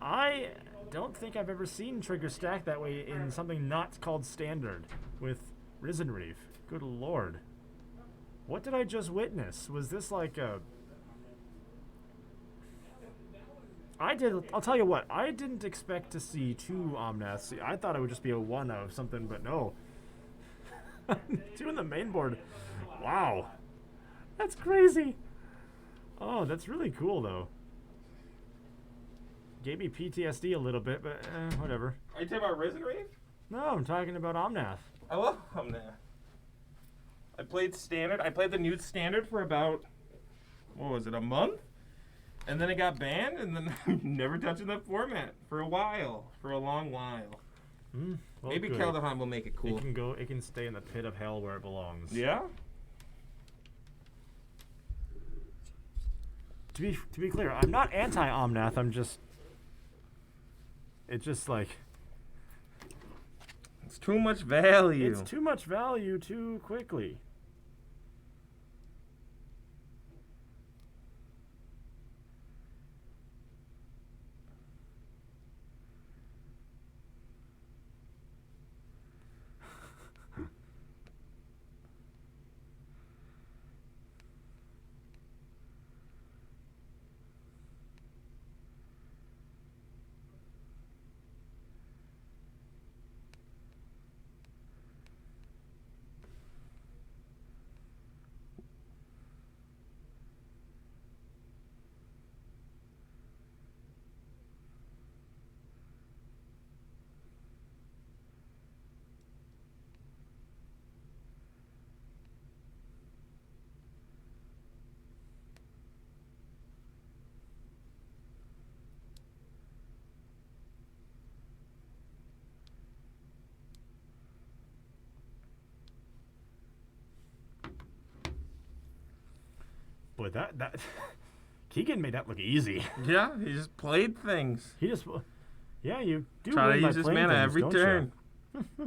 I don't think I've ever seen trigger stack that way in something not called standard with Risen Reef. Good lord. What did I just witness? Was this like a... I'll tell you what, I didn't expect to see 2 Omnaths. I thought it would just be a 1 of something, but no. 2 in the main board. Wow. That's crazy. Oh, that's really cool, though. Gave me PTSD a little bit, but whatever. Are you talking about Risen Reef? No, I'm talking about Omnath. I love Omnath. I played Standard. I played the new Standard for about, what was it, a month? And then it got banned, and then never touching that format for a while. For a long while. Well, Maybe good. Kaldahar will make it cool. It can stay in the pit of hell where it belongs. Yeah? To be clear, I'm not anti-Omnath, it's just like... It's too much value. It's too much value too quickly. Boy, that Keegan made that look easy. Yeah, he just played things. He just, yeah, you do Try to win by use his playing mana things, every don't turn. ya?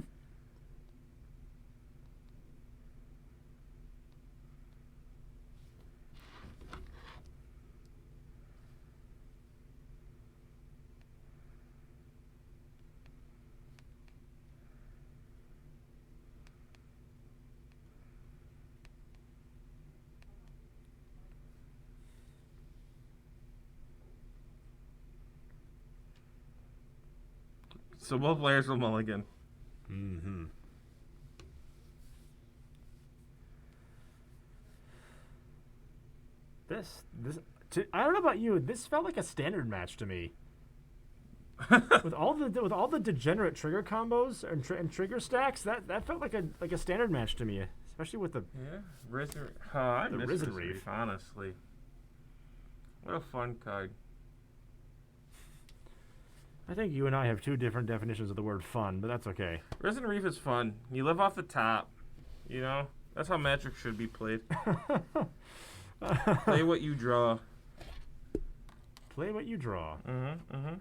So both players will mulligan. Mm-hmm. I don't know about you. This felt like a standard match to me. with all the degenerate trigger combos and trigger stacks, that felt like a standard match to me, especially with the Risen. I the miss Risen Risen Reef. Reef, honestly. What a fun card. I think you and I have 2 different definitions of the word fun, but that's okay. Risen Reef is fun. You live off the top. You know? That's how Magic should be played. Play what you draw. Play what you draw. Mm-hmm.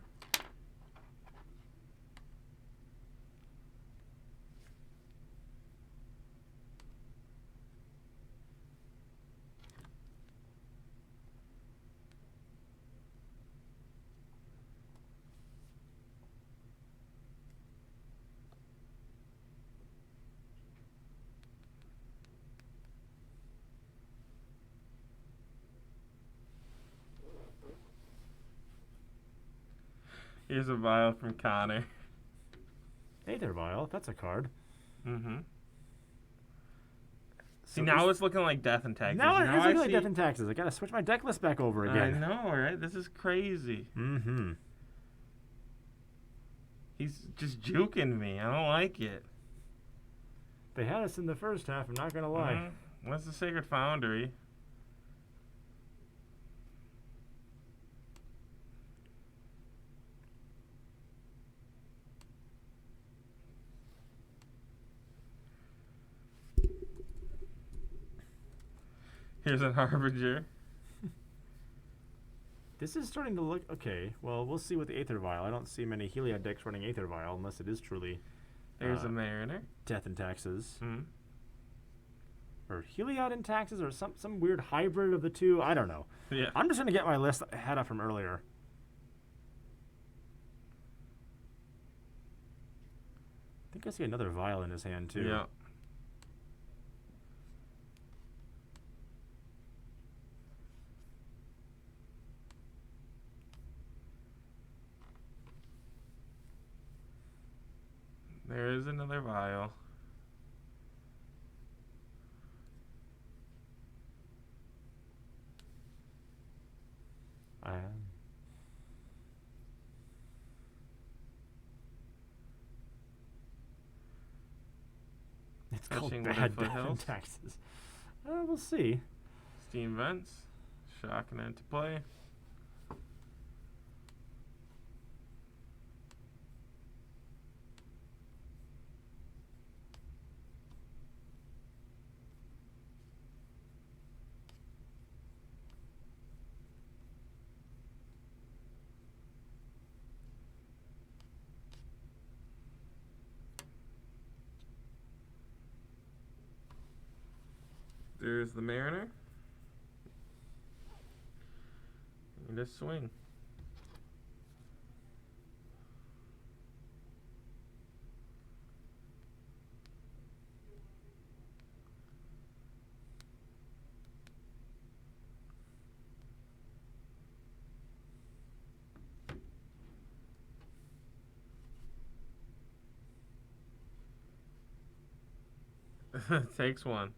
Here's a vial from Connor. Aether Vial. That's a card. Mm-hmm. See, So now it's looking like Death and Taxes. now it is I looking like see. Death and Taxes. I gotta switch my deck list back over I again. know, right? This is crazy. Mm-hmm. He's just juking me. I don't like it. They had us in the first half. I'm not gonna lie. What's the Sacred Foundry? Here's a Harbinger. This is starting to look okay. Well, we'll see with the Aether Vial. I don't see many Heliod decks running Aether Vial unless it is truly There's a Mariner. Death and Taxes. Hmm. Or Heliod and Taxes, or some weird hybrid of the two. I don't know. Yeah. I'm just gonna get my list I had up from earlier. I think I see another vial in his hand too. Yeah. There is another vial. It's called Fetching Wooded Bad Death and Foothills. Taxes. We'll see. Steam Vents. Shocking into play. There's the Mariner. And a swing. Takes one.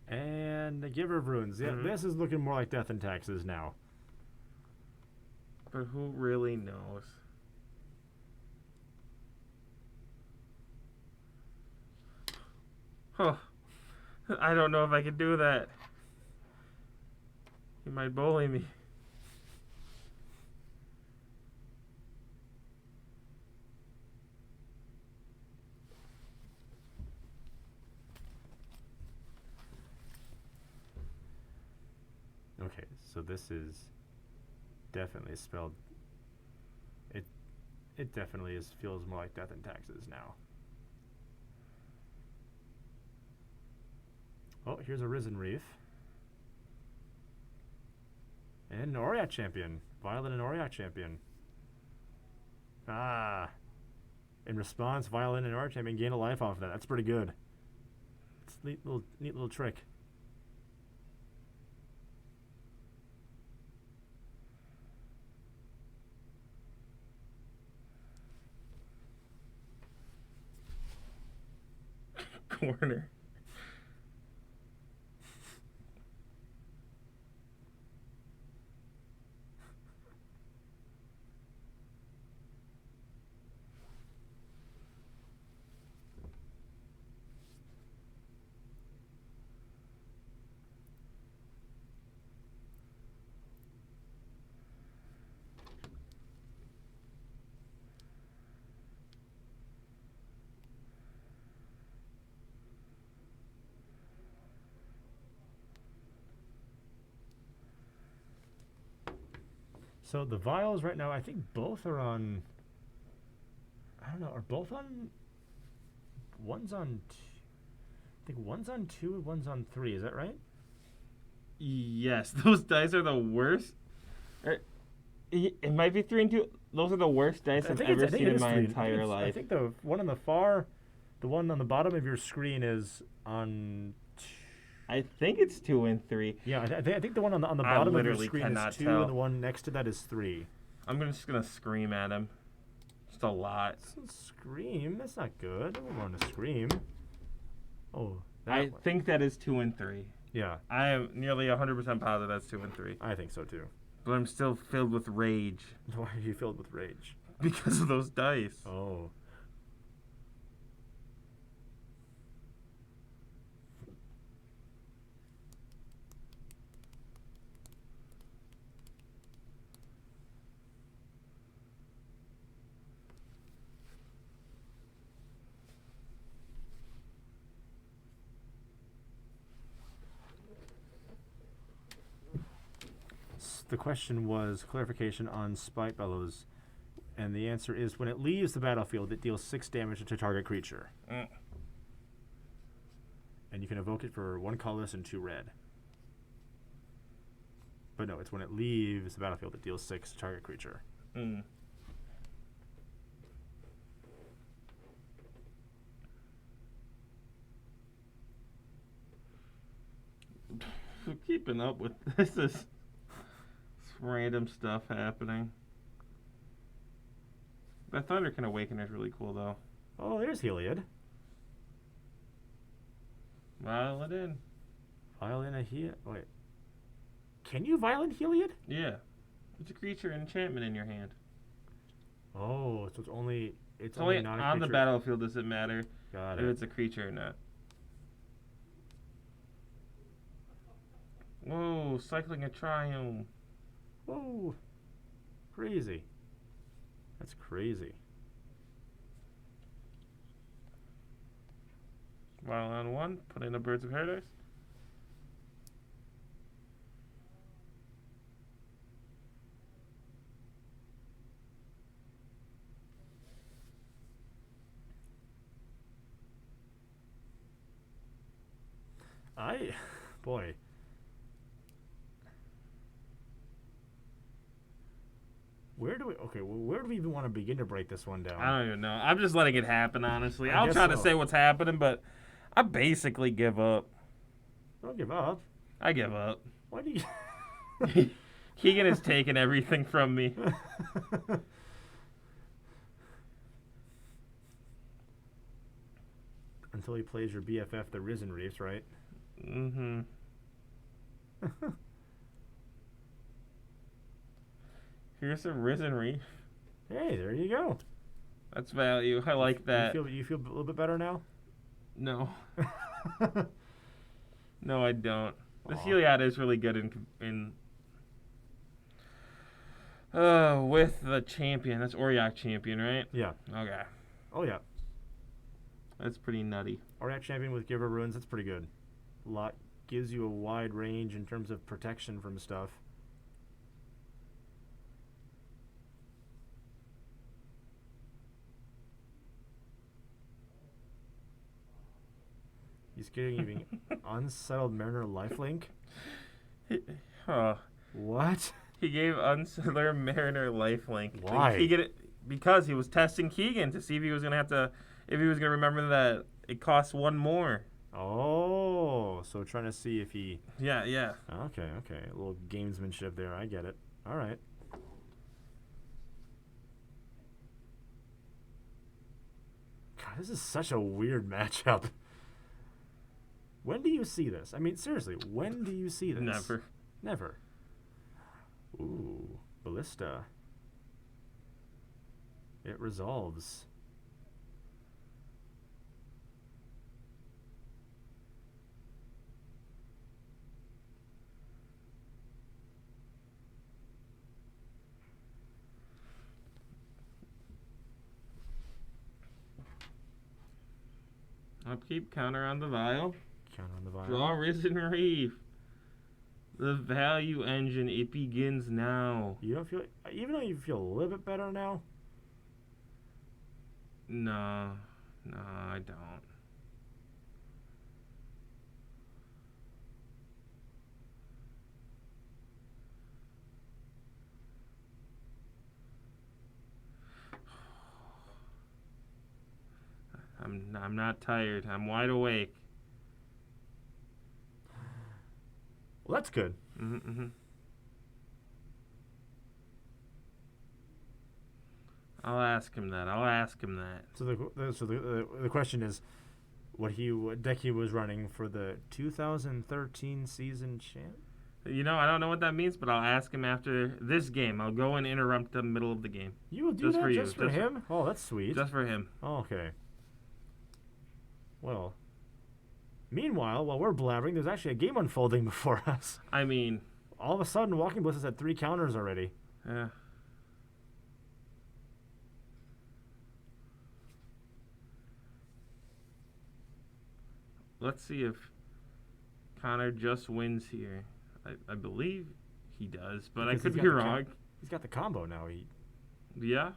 And the Giver of Runes. Yeah, Mhm. this is looking more like Death and Taxes now. But who really knows? Huh. I don't know if I can do that. He might bully me. Okay, so this is definitely spelled. It definitely feels more like Death and Taxes now. Oh, here's a Risen Reef. And an Auriok Champion. Violet and Auriok Champion. Ah. In response, Violet and Auriok Champion gain a life off of that. That's pretty good. It's a neat little trick. Corner. So the vials right now, I think both are on. I don't know. Are both on? One's on. I think one's on 2 and one's on 3. Is that right? Yes, those dice are the worst. It might be 3 and 2. Those are the worst dice I've ever seen in my entire life. I think the one on the far, the one on the bottom of your screen is on I think it's 2 and 3. Yeah, I think the one on the I bottom of your literally screen is cannot 2, tell. and the one next to that is 3. Just gonna scream at him. Just a lot. Scream? That's not good. I don't want to scream. Oh, that I one. think that is 2 and 3. Yeah, I am nearly 100% positive that's 2 and 3. I think so too. But I'm still filled with rage Why are you filled with rage? because of those dice. Oh. The question was clarification on Spite Bellows, and the answer is when it leaves the battlefield, it deals 6 damage to target creature. Mm. And you can evoke it for 1 colorless and 2 red. But no, it's when it leaves the battlefield, it deals 6 to target creature. Mm. Keeping up with this random stuff happening. That Thunderkin Awakener is really cool, though. Oh, there's Heliod. Violent in. Violent a Heliod. Wait. Can you violent Heliod? Yeah. It's a creature enchantment in your hand. Oh, so it's only Only not a on the creature. battlefield does it matter Got if it. it's a creature or not. Whoa, cycling a Triumph. Whoa. Crazy. That's crazy. While on 1, put in a Birds of Paradise. Boy. Where do we even want to begin to break this one down? I don't even know. I'm just letting it happen, honestly. I I'll guess try to so. say what's happening, but I basically give up. Don't give up. I give up. Why do you... Keegan has taken everything from me. Until he plays your BFF, the Risen Reefs, right? Mm-hmm. Here's a Risen Reef. Hey, there you go. That's value. I like that. You feel a little bit better now? No. No, I don't. This Aw. Heliod is really good in with the champion. That's Auriok champion, right? Yeah. Okay. Oh, yeah. That's pretty nutty. Auriok Champion with Giver Runes, that's pretty good. Gives you a wide range in terms of protection from stuff. He's getting even Unsettled Mariner lifelink. Huh. What? He gave Unsettler Mariner lifelink. Why? He get it because he was testing Keegan to see if he was gonna remember that it costs 1 more. Oh, so trying to see if he... Yeah. Okay. A little gamesmanship there. I get it. All right. God, this is such a weird matchup. When do you see this? I mean, seriously, when do you see this? Never. Never. Ooh, Ballista. It resolves. Upkeep, counter on the vial. Count on the vial. Draw Risen Reef. The value engine, it begins now. You don't feel, even though you feel a little bit better now. No, I don't. I'm not tired. I'm wide awake. Well, that's good. Mm-hmm. I'll ask him that. So the question is, what deck he was running for the 2013 season champ? You know, I don't know what that means, but I'll ask him after this game. I'll go and interrupt the middle of the game. You will do Just that for you. just for him? Oh, that's sweet. Just for him. Oh, okay. Well, meanwhile, while we're blabbering, there's actually a game unfolding before us. I mean, All of a sudden, Walking Bliss has had 3 counters already. yeah. Let's see if Connor just wins here. I believe he does, but Because I could he's be got the wrong. He's got the combo now. Yeah.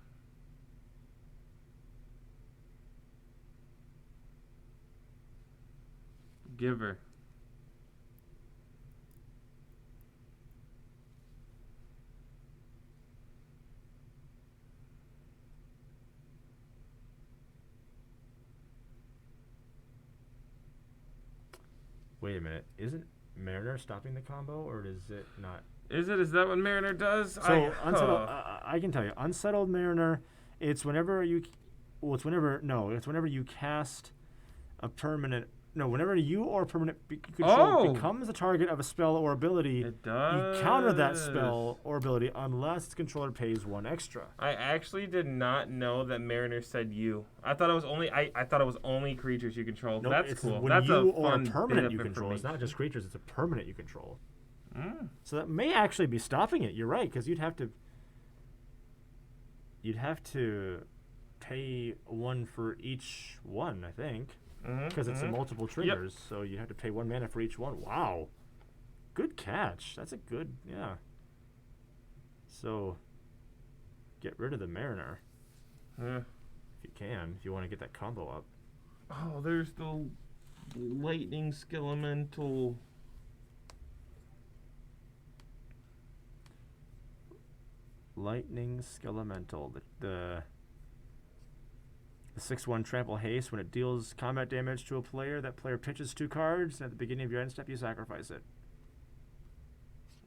Giver. Wait a minute. Isn't Mariner stopping the combo, or is it not? Is it? Is that what Mariner does? So I can tell you, Unsettled Mariner. It's whenever you, well, it's whenever you cast a permanent. No, whenever you or a permanent control becomes the target of a spell or ability, It does. you counter that spell or ability unless its controller pays 1 extra. I actually did not know that Mariner said you. I thought it was only I thought it was only creatures you control. No, That's it's cool. when That's you a or fun a permanent bit you of control. It's not information. just creatures; it's a permanent you control. Mm. So that may actually be stopping it. You're right, because you'd have to pay 1 for each one, I think, because it's a multiple triggers. So you have to pay 1 mana for each one. Wow, good catch. That's a good, yeah. So get rid of the Mariner Yeah. if you can, if you want to get that combo up. Oh, there's the lightning skelemental. Lightning Skelemental, the 6/1 trample haste. When it deals combat damage to a player, that player pitches 2 cards, and at the beginning of your end step, you sacrifice it.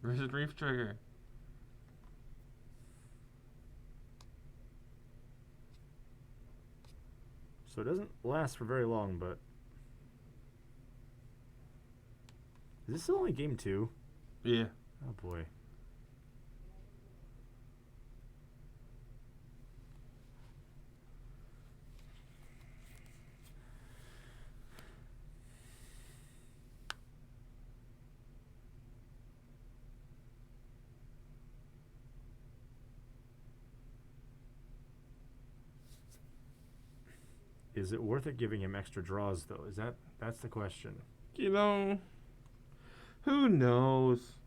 Versus Reef Trigger. So it doesn't last for very long, but is this still only game 2? Yeah. Oh boy. Is it worth it giving him extra draws though? That's the question. You know, who knows?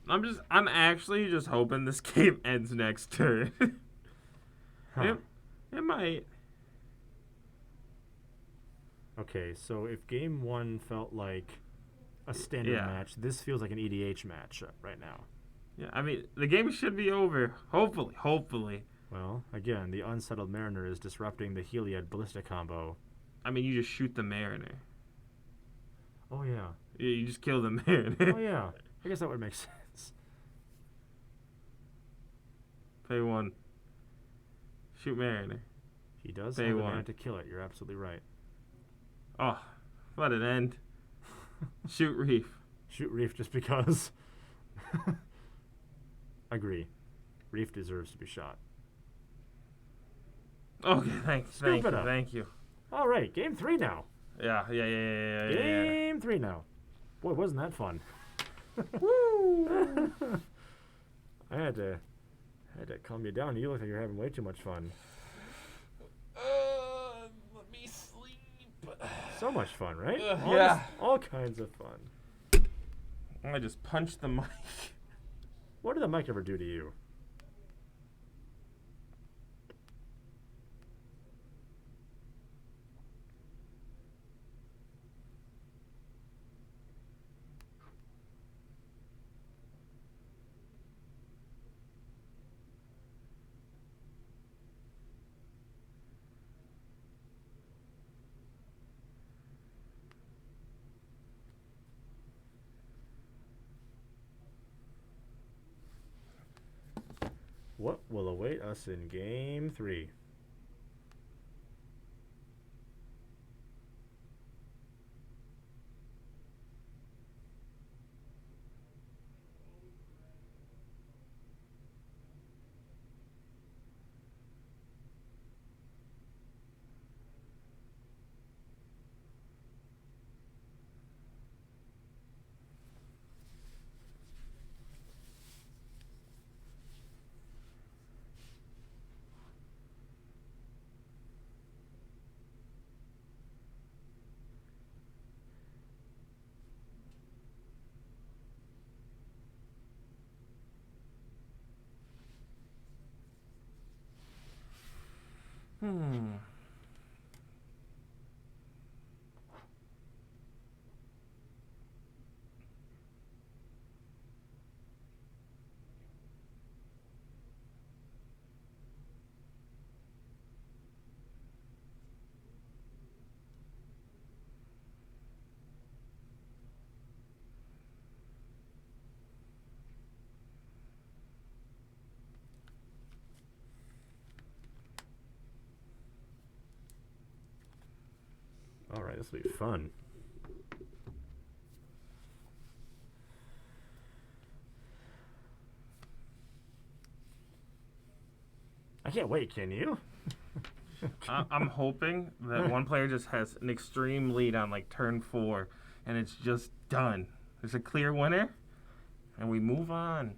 I'm actually just hoping this game ends next turn. Huh. It might. Okay, so if game 1 felt like a standard Yeah. match, this feels like an EDH match right now. Yeah, I mean, the game should be over. Hopefully. Well, again, the Unsettled Mariner is disrupting the Heliod Ballista combo. I mean, you just shoot the Mariner. Oh, yeah. Yeah, you just kill the Mariner. Oh, yeah. I guess that would make sense. Pay 1. Shoot Mariner. He does Pay have the 1. mana to kill it. You're absolutely right. Oh, let it end. Shoot Reef. Shoot Reef just because. Agree. Reef deserves to be shot. Okay, Scoop it up. thank you. All right, game 3 now. Yeah. Game 3 now. Boy, wasn't that fun. Woo! I had to calm you down. You look like you're having way too much fun. Let me sleep. So much fun, right? Yeah. All kinds of fun. I just punched the mic. What did the mic ever do to you? what will await us in Game 3? Hmm. All right, this will be fun. I can't wait, can you? I'm hoping that one player just has an extreme lead on like turn 4, and it's just done. There's a clear winner, and we move on.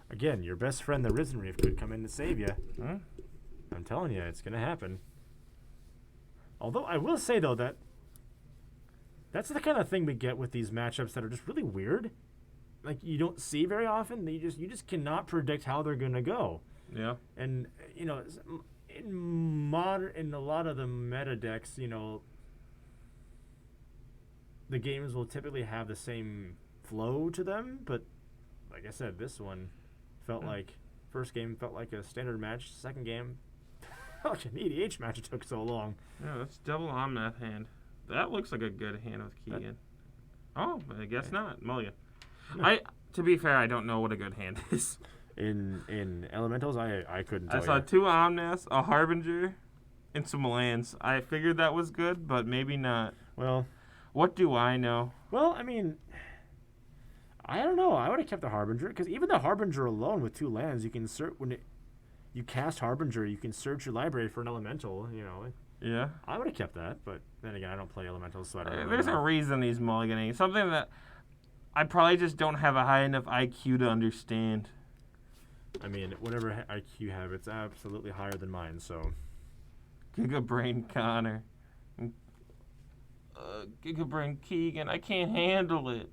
Again, your best friend, the Risen Reef, could come in to save you. Hmm? I'm telling you, it's going to happen. Although I will say, though, that that's the kind of thing we get with these matchups that are just really weird. Like, you don't see very often. You just cannot predict how they're going to go. Yeah. And, you know, in a lot of the meta decks, you know, the games will typically have the same flow to them. But, like I said, this one felt like, first game felt like a standard match. Second game felt like an EDH match. It took so long. Yeah, that's double Omnath hand. That looks like a good hand with Keegan. Oh, I guess not. Mulligan. No. To be fair, I don't know what a good hand is. In Elementals, I couldn't tell I saw you. 2 Omnaths, a Harbinger, and some lands. I figured that was good, but maybe not. Well, What do I know? I mean, I don't know. I would have kept the Harbinger, because even the Harbinger alone with 2 lands, you can you cast Harbinger, you can search your library for an Elemental. You know, Yeah. I would have kept that, but then again, I don't play Elementals, so I don't really There's know. a reason he's mulliganing. Something that I probably just don't have a high enough IQ to understand. I mean, whatever IQ you have, it's absolutely higher than mine. So Giga Brain Connor. Giga Brain Keegan. I can't handle it.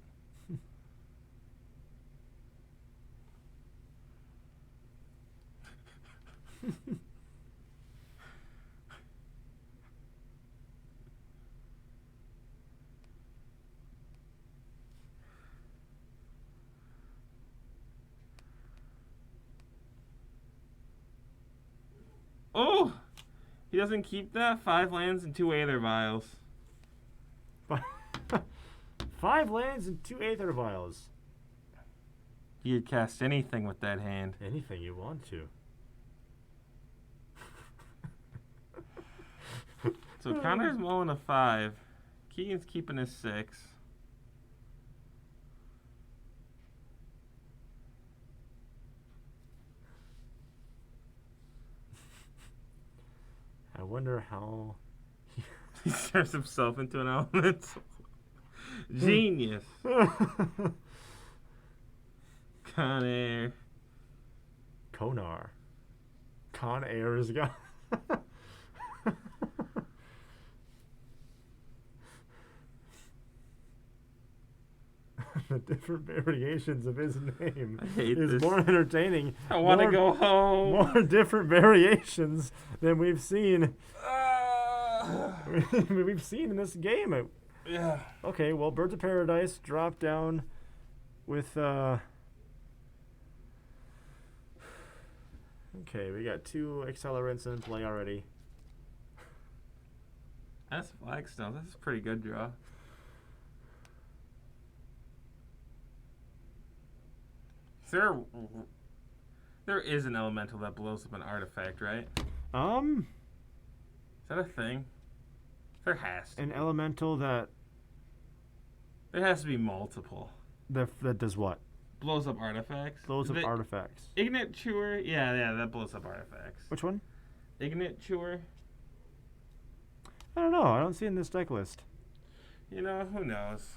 Oh! He doesn't keep that? 5 lands and 2 Aether Vials. 5 lands and 2 Aether Vials. He could cast anything with that hand. Anything you want to. So Connor's mulling a 5. Keegan's keeping his 6. I wonder how. He turns himself into an elemental. Genius. Conair. Konar. Con Air is gone. The different variations of his name I hate is this. more entertaining. I want to More- go home. More different variations than we've seen. Ah. We've seen in this game. Yeah. Okay, well, Birds of Paradise dropped down with. Okay, we got 2 accelerants in play already. That's Flagstone. That's a pretty good draw. there is an elemental that blows up an artifact, right? Um, Is that a thing? There has to. an elemental that There has to be multiple. that does what? Blows up artifacts. Blows up The artifacts. Ignet Chewer. Yeah, that blows up artifacts. Which one? Ignet Chewer. I don't know. I don't see it in this deck list. You know, who knows?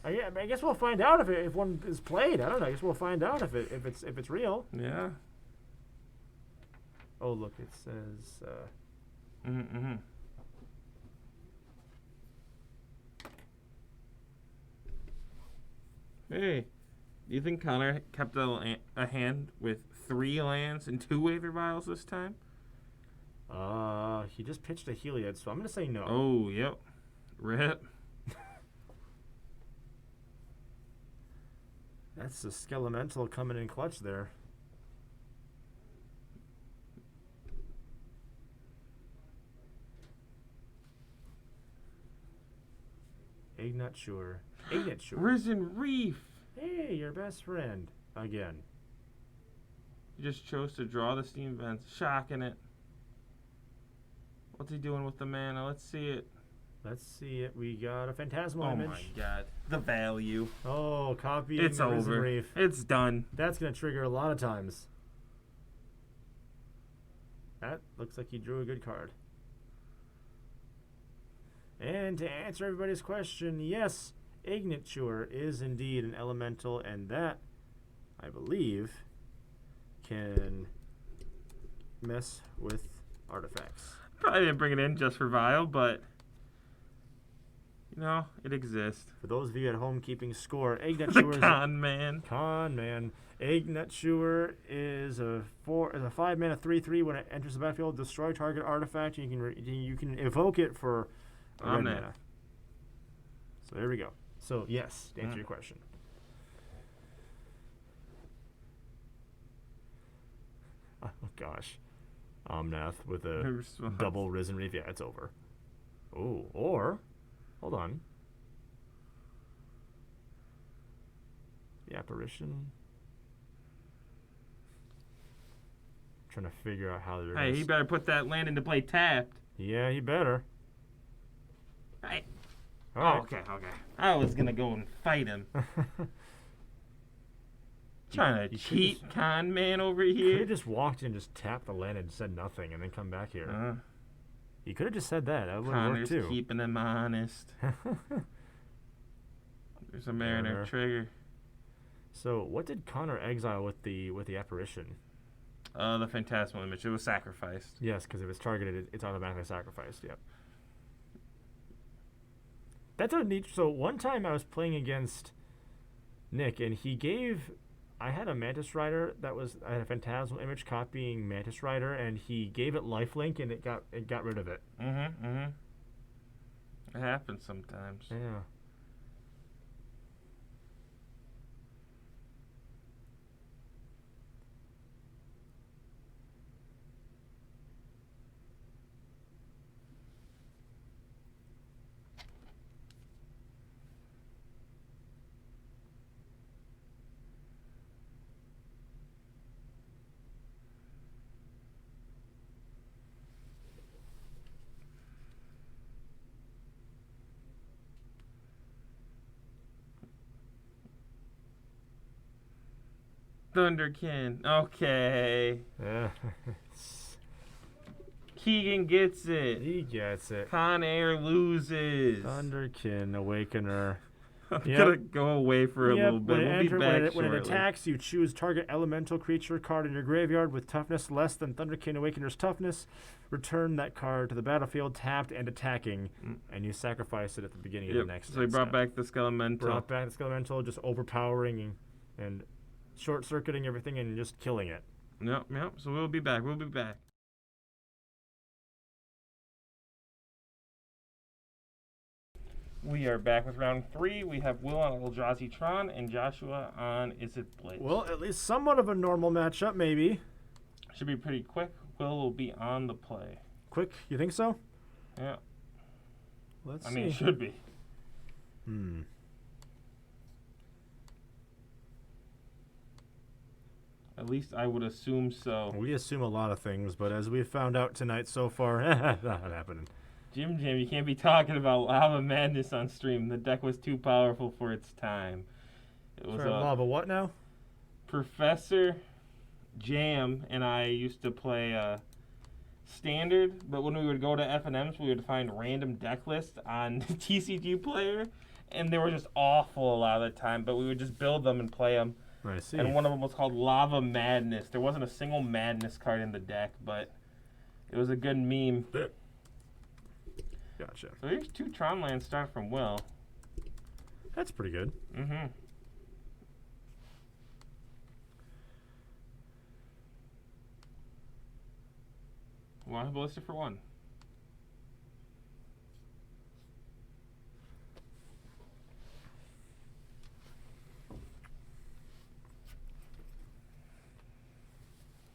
I guess we'll find out if one is played. I don't know. I guess we'll find out if it's real. Yeah. Oh, look, it says. Mm-hmm. Hey, do you think Connor kept a hand with 3 lands and 2 waiver vials this time? He just pitched a Heliod, so I'm gonna say no. Oh, yep. Rip. That's the Skelemental coming in clutch there. Ignet Chewer. Risen Reef. Hey, your best friend. Again. He just chose to draw the steam vents, shocking it. What's he doing with the mana? Let's see it. Let's see it. We got a Phantasmal Oh image. my god. The value. Oh, copying It's the Risen over. Reef. It's done. That's going to trigger a lot of times. That looks like he drew a good card. And to answer everybody's question, yes, Ignet Chewer is indeed an elemental, and that, I believe, can mess with artifacts. Probably didn't bring it in just for Vile, but you know, it exists. For those of you at home keeping score, Ignet The Chewer is con man. Con man. Ignet Chewer is a 5-mana 3/3. When it enters the battlefield, destroy target artifact. You can evoke it for a red mana. So there we go. So yes, to answer your question. Oh gosh, Omnath with a double Risen Reef. Yeah, it's over. Oh, or hold on. The Apparition. Trying to figure out how they're. Hey, he better put that land into play tapped. Yeah, he better. Hey. All right. Okay. I was gonna go and fight him. Trying to You cheat con man over Could here. have just walked in and just tapped the land and said nothing and then come back here. You could have just said that. That would have worked Connor's too. keeping him honest. There's a Mariner trigger. So what did Connor exile with the Apparition? The Phantasmal image. It was sacrificed. Yes, because if it's targeted, it's automatically sacrificed. Yep. That's a neat. So one time I was playing against Nick, and he gave. I had a Mantis Rider I had a Phantasmal image copying Mantis Rider, and he gave it lifelink, and it got rid of it. It happens sometimes. Yeah. Thunderkin. Okay. Yeah. Keegan gets it. He gets it. Con Air loses. Thunderkin, Awakener. I'm Yep. gonna go away for a little bit. When We'll be back when it shortly. attacks, you choose target elemental creature card in your graveyard with toughness less than Thunderkin Awakener's toughness. Return that card to the battlefield tapped and attacking, and you sacrifice it at the beginning of the next So he brought step. back the Skelemental. Brought back the Skelemental, just overpowering and short-circuiting everything and just killing it. Yep. So we'll be back. We are back with round 3. We have Will on Eldrazi Tron and Joshua on Is It Blitz. Well, at least somewhat of a normal matchup, maybe. Should be pretty quick. Will be on the play. Quick, you think so? Yeah. Let's I see. mean, it should be. At least I would assume so. We assume a lot of things, but as we've found out tonight so far, not happening. Jim, you can't be talking about Lava Madness on stream. The deck was too powerful for its time. It was Sorry, Lava what now? Professor Jam and I used to play Standard, but when we would go to FNMs, we would find random deck lists on TCG Player, and they were just awful a lot of the time, but we would just build them and play them. I see. And one of them was called Lava Madness. There wasn't a single Madness card in the deck, but it was a good meme. Gotcha. So here's 2 Tron lands start from Will. That's pretty good. Mm-hmm. One Ballista for 1.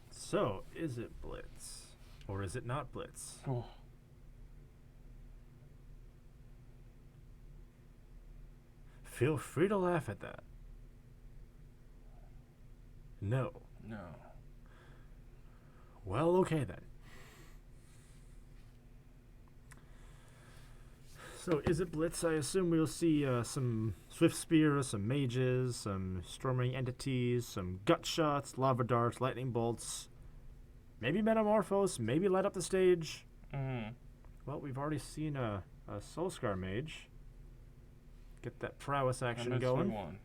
So, is it Blitz? Or is it not Blitz? Oh. Feel free to laugh at that. No. No. Well, okay then. So, is it Blitz? I assume we'll see some Swift Spears, some Mages, some Storming Entities, some Gut Shots, Lava Darts, Lightning Bolts, maybe Metamorphose, maybe Light Up the Stage. Mm-hmm. Well, we've already seen a Soulscar Mage. Get that prowess action going. 1.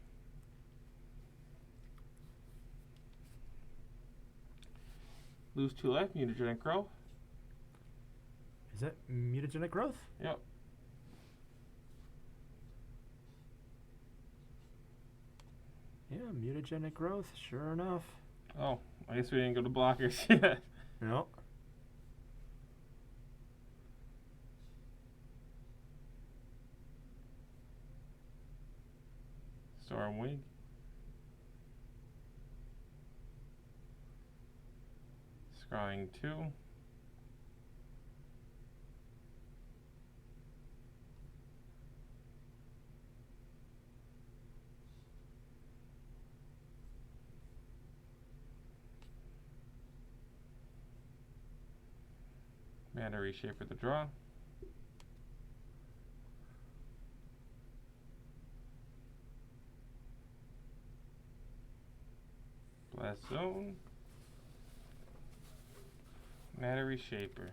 Lose 2 life, Mutagenic Growth. Is that Mutagenic Growth? Yep. Yeah, Mutagenic Growth, sure enough. Oh, I guess we didn't go to blockers yet. No. Stormwing. Scrying 2. Mana Reshaper the draw. Blast Zone. Mana Reshaper.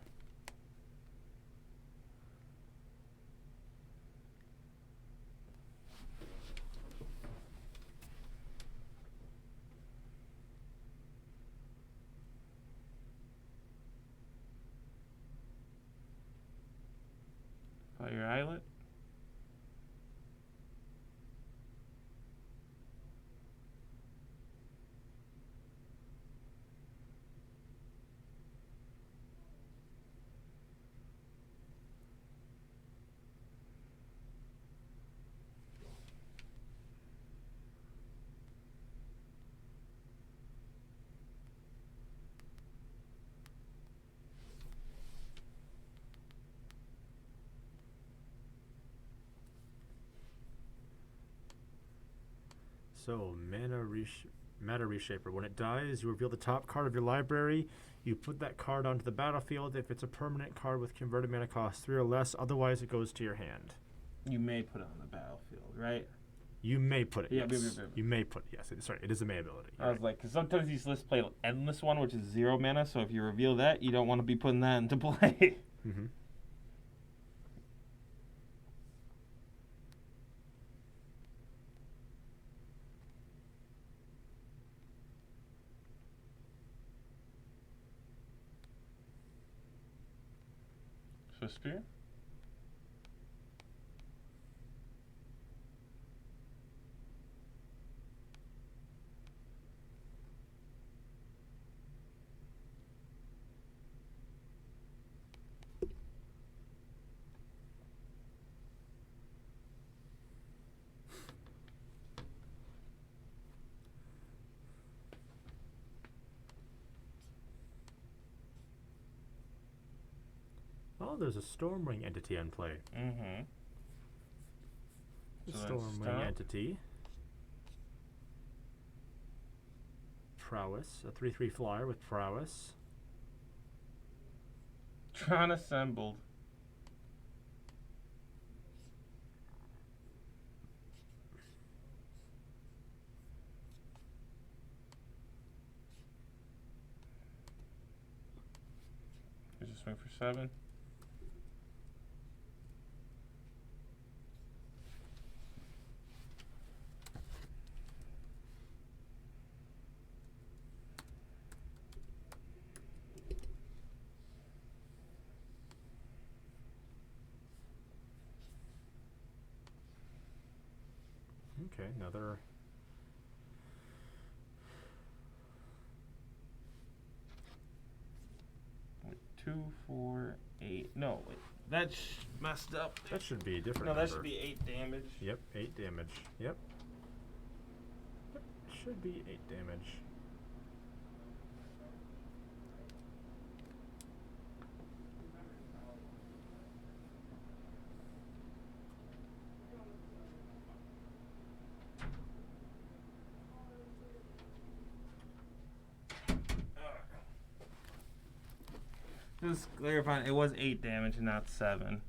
Fire Islet. So, Matter Reshaper. When it dies, you reveal the top card of your library. You put that card onto the battlefield if it's a permanent card with converted mana cost 3 or less. Otherwise, it goes to your hand. You may put it on the battlefield, right? You may put it. Yeah, yes. yeah. You may put it. Yes. Sorry, it is a may ability. I was like, because sometimes these lists play Endless One, which is 0 mana, so if you reveal that, you don't want to be putting that into play. Mm-hmm. So Spear? Oh, there's a Stormwing entity in play. Mm-hmm. The So that's Stormwing stop. entity. prowess. A 3/3 flyer with prowess. Tron assembled. Here's a swing for 7. Okay, another. Wait, 2, 4, 8. No, wait. That's messed up. That should be a different No, that number. should be 8 damage. Yep, 8 damage. Yep. Should be 8 damage. Just clarifying, it was 8 damage and not 7.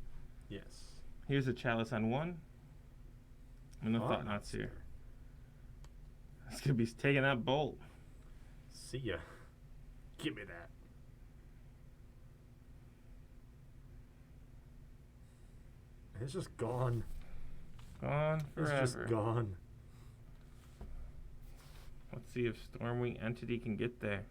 Yes. Here's a chalice on 1. And the thought knots here. This could be taking that bolt. See ya. Give me that. It's just gone. Gone forever. It's just gone. Let's see if Stormwing Entity can get there.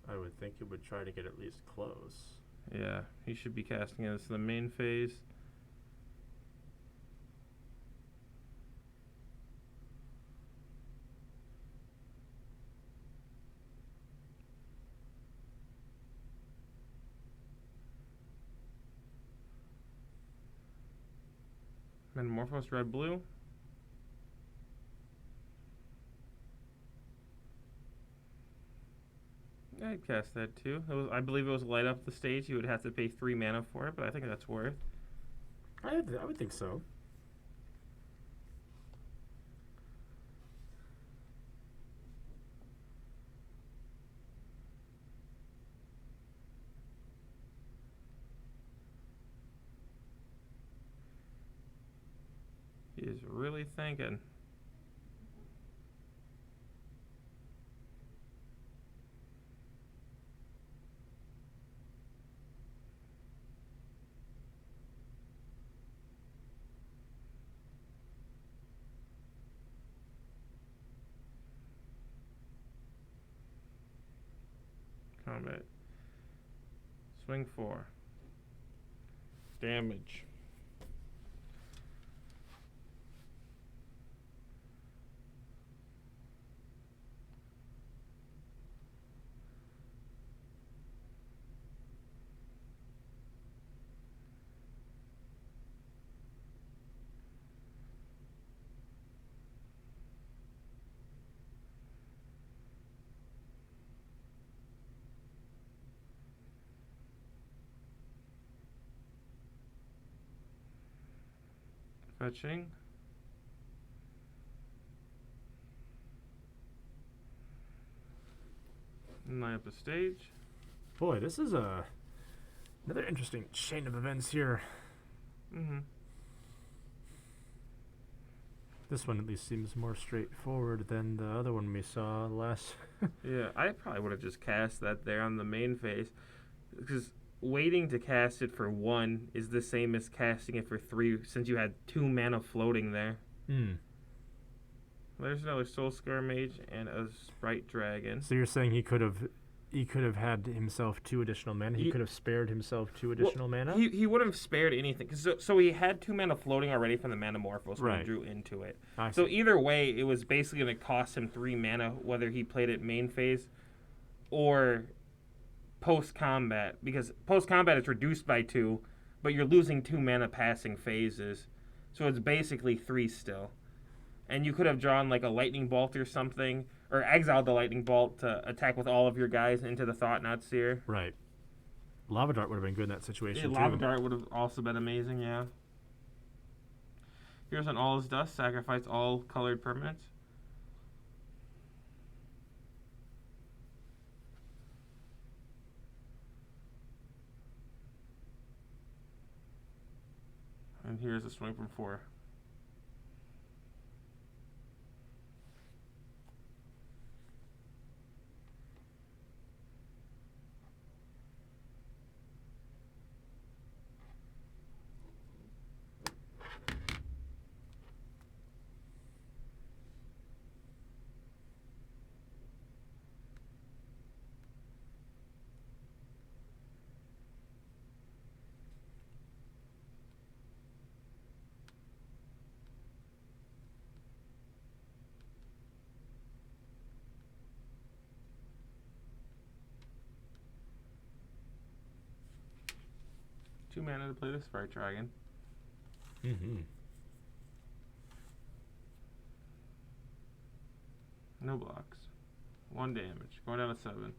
I would think it would try to get at least close. Yeah, he should be casting this in the main phase. Metamorphos red blue. Yeah, I'd cast that too. I believe it was light up the stage. You would have to pay 3 mana for it, but I think that's worth. I would think so. He is really thinking. Combat. Swing 4. Damage. Fetching. And line up the stage. Boy, this is another interesting chain of events here. Mm-hmm. This one at least seems more straightforward than the other one we saw last. Yeah, I probably would have just cast that there on the main phase, because waiting to cast it for 1 is the same as casting it for 3, since you had 2 mana floating there. Hmm. There's another Soul Scar Mage and a Sprite Dragon. So you're saying he could have had himself 2 additional mana. He could have spared himself 2 additional mana. He wouldn't have spared anything. So he had 2 mana floating already from the Metamorphos when he Right. drew into it. I So see. either way, it was basically going to cost him 3 mana, whether he played it main phase or post-combat. Because post-combat is reduced by 2, but you're losing 2 mana passing phases. So it's basically 3 still. and you could have drawn like a lightning bolt or something, or exiled the lightning bolt to attack with all of your guys into the Thought-Knot Seer. Right. Lava Dart would have been good in that situation, too. Lava Dart would have also been amazing, yeah. Here's an All is Dust, sacrifice all colored permanents. And here's a swing from 4. Two mana to play the Sprite Dragon. Mm-hmm. No blocks. 1 damage. Going down to 7.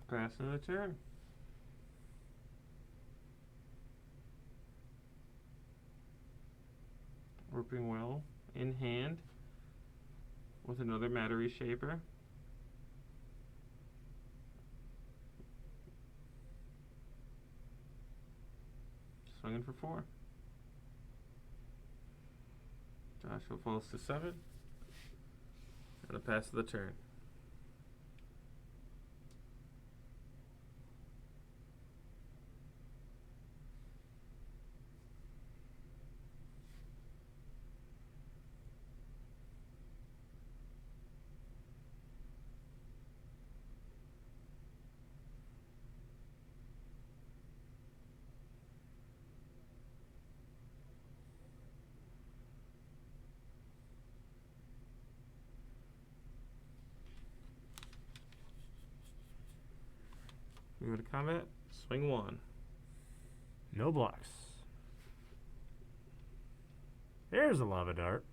Passing the turn. Warping Well in hand with another Matter Reshaper. Swinging for 4. Joshua falls to 7. And a pass of the turn. We go to combat. Swing 1. No blocks. There's a Lava Dart.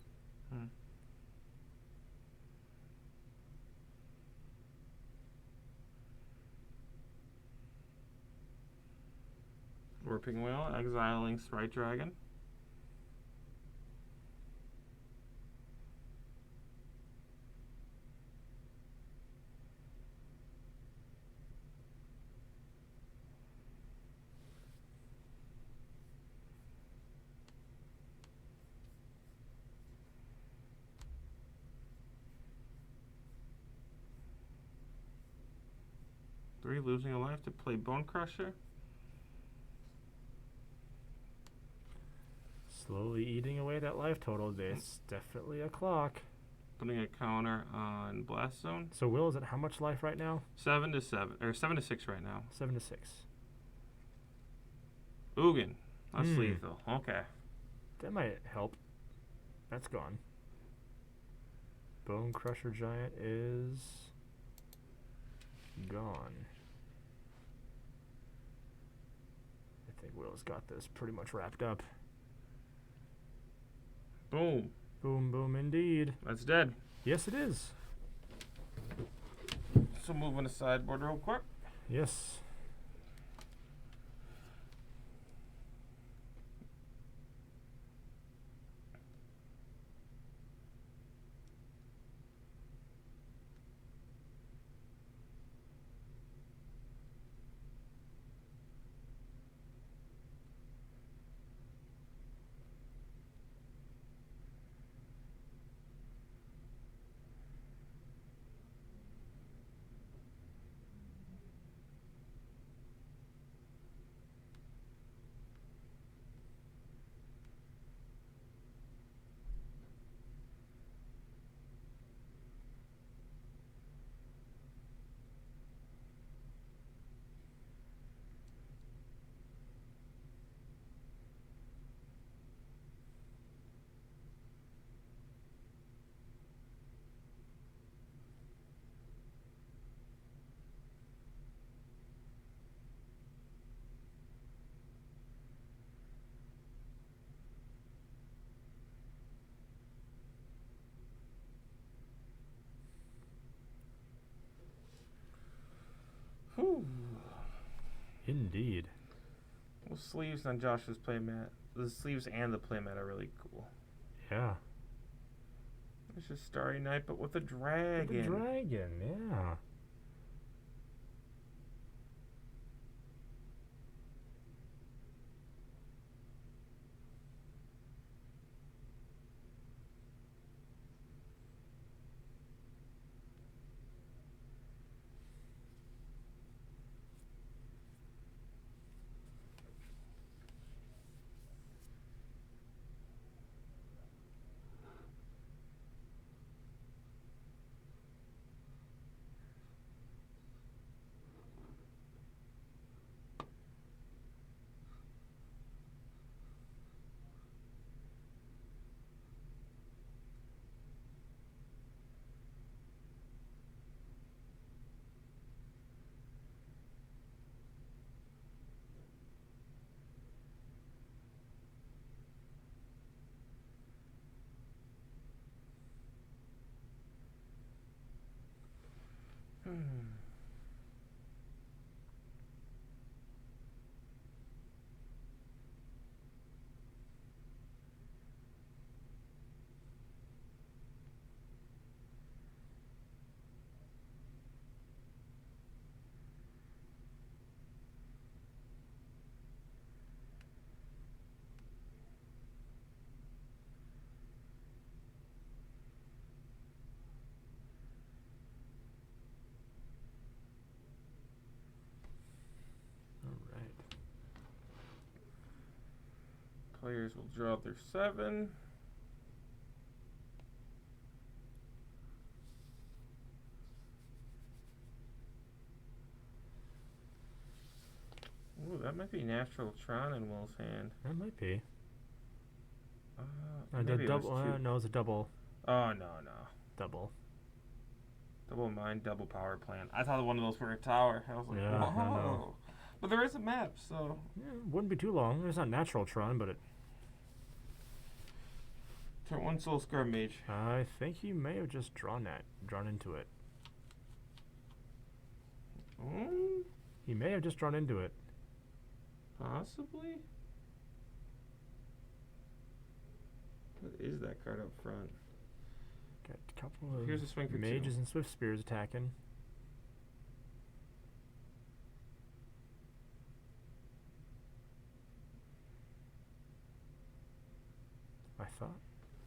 Warping Well, exiling Sprite Dragon. Three, losing a life to play Bone Crusher. Slowly eating away that life total. It's definitely a clock. Putting a counter on Blast Zone. So Will is at how much life right now? 7 to 7, or 7 to 6 right now. 7 to 6. Ugin. That's lethal. Okay. That might help. That's gone. Bone Crusher Giant is gone. I think Will's got this pretty much wrapped up. Boom. Boom, boom, indeed. That's dead. Yes, it is. So moving to sideboard real quick. Yes. Indeed. Well, sleeves on Josh's playmat. The sleeves and the playmat are really cool. Yeah. It's just Starry Night, but with a The dragon. dragon, yeah. All right. Players will draw their 7. Ooh, that might be Natural Tron in Will's hand. That might be. Maybe it was double. two. No, it's a double. Oh, no. Double. Double mine, double power plant. I thought one of those were a tower. I was like, Yeah, whoa. no. But there is a map, so. Yeah, wouldn't be too long. It's not natural Tron, but it. Turn 1 Soul Scar Mage. I think he may have just drawn into it. He may have just drawn into it. Possibly? What is that card up front? Got a couple of Here's a swing for mages 2. and swift spears attacking.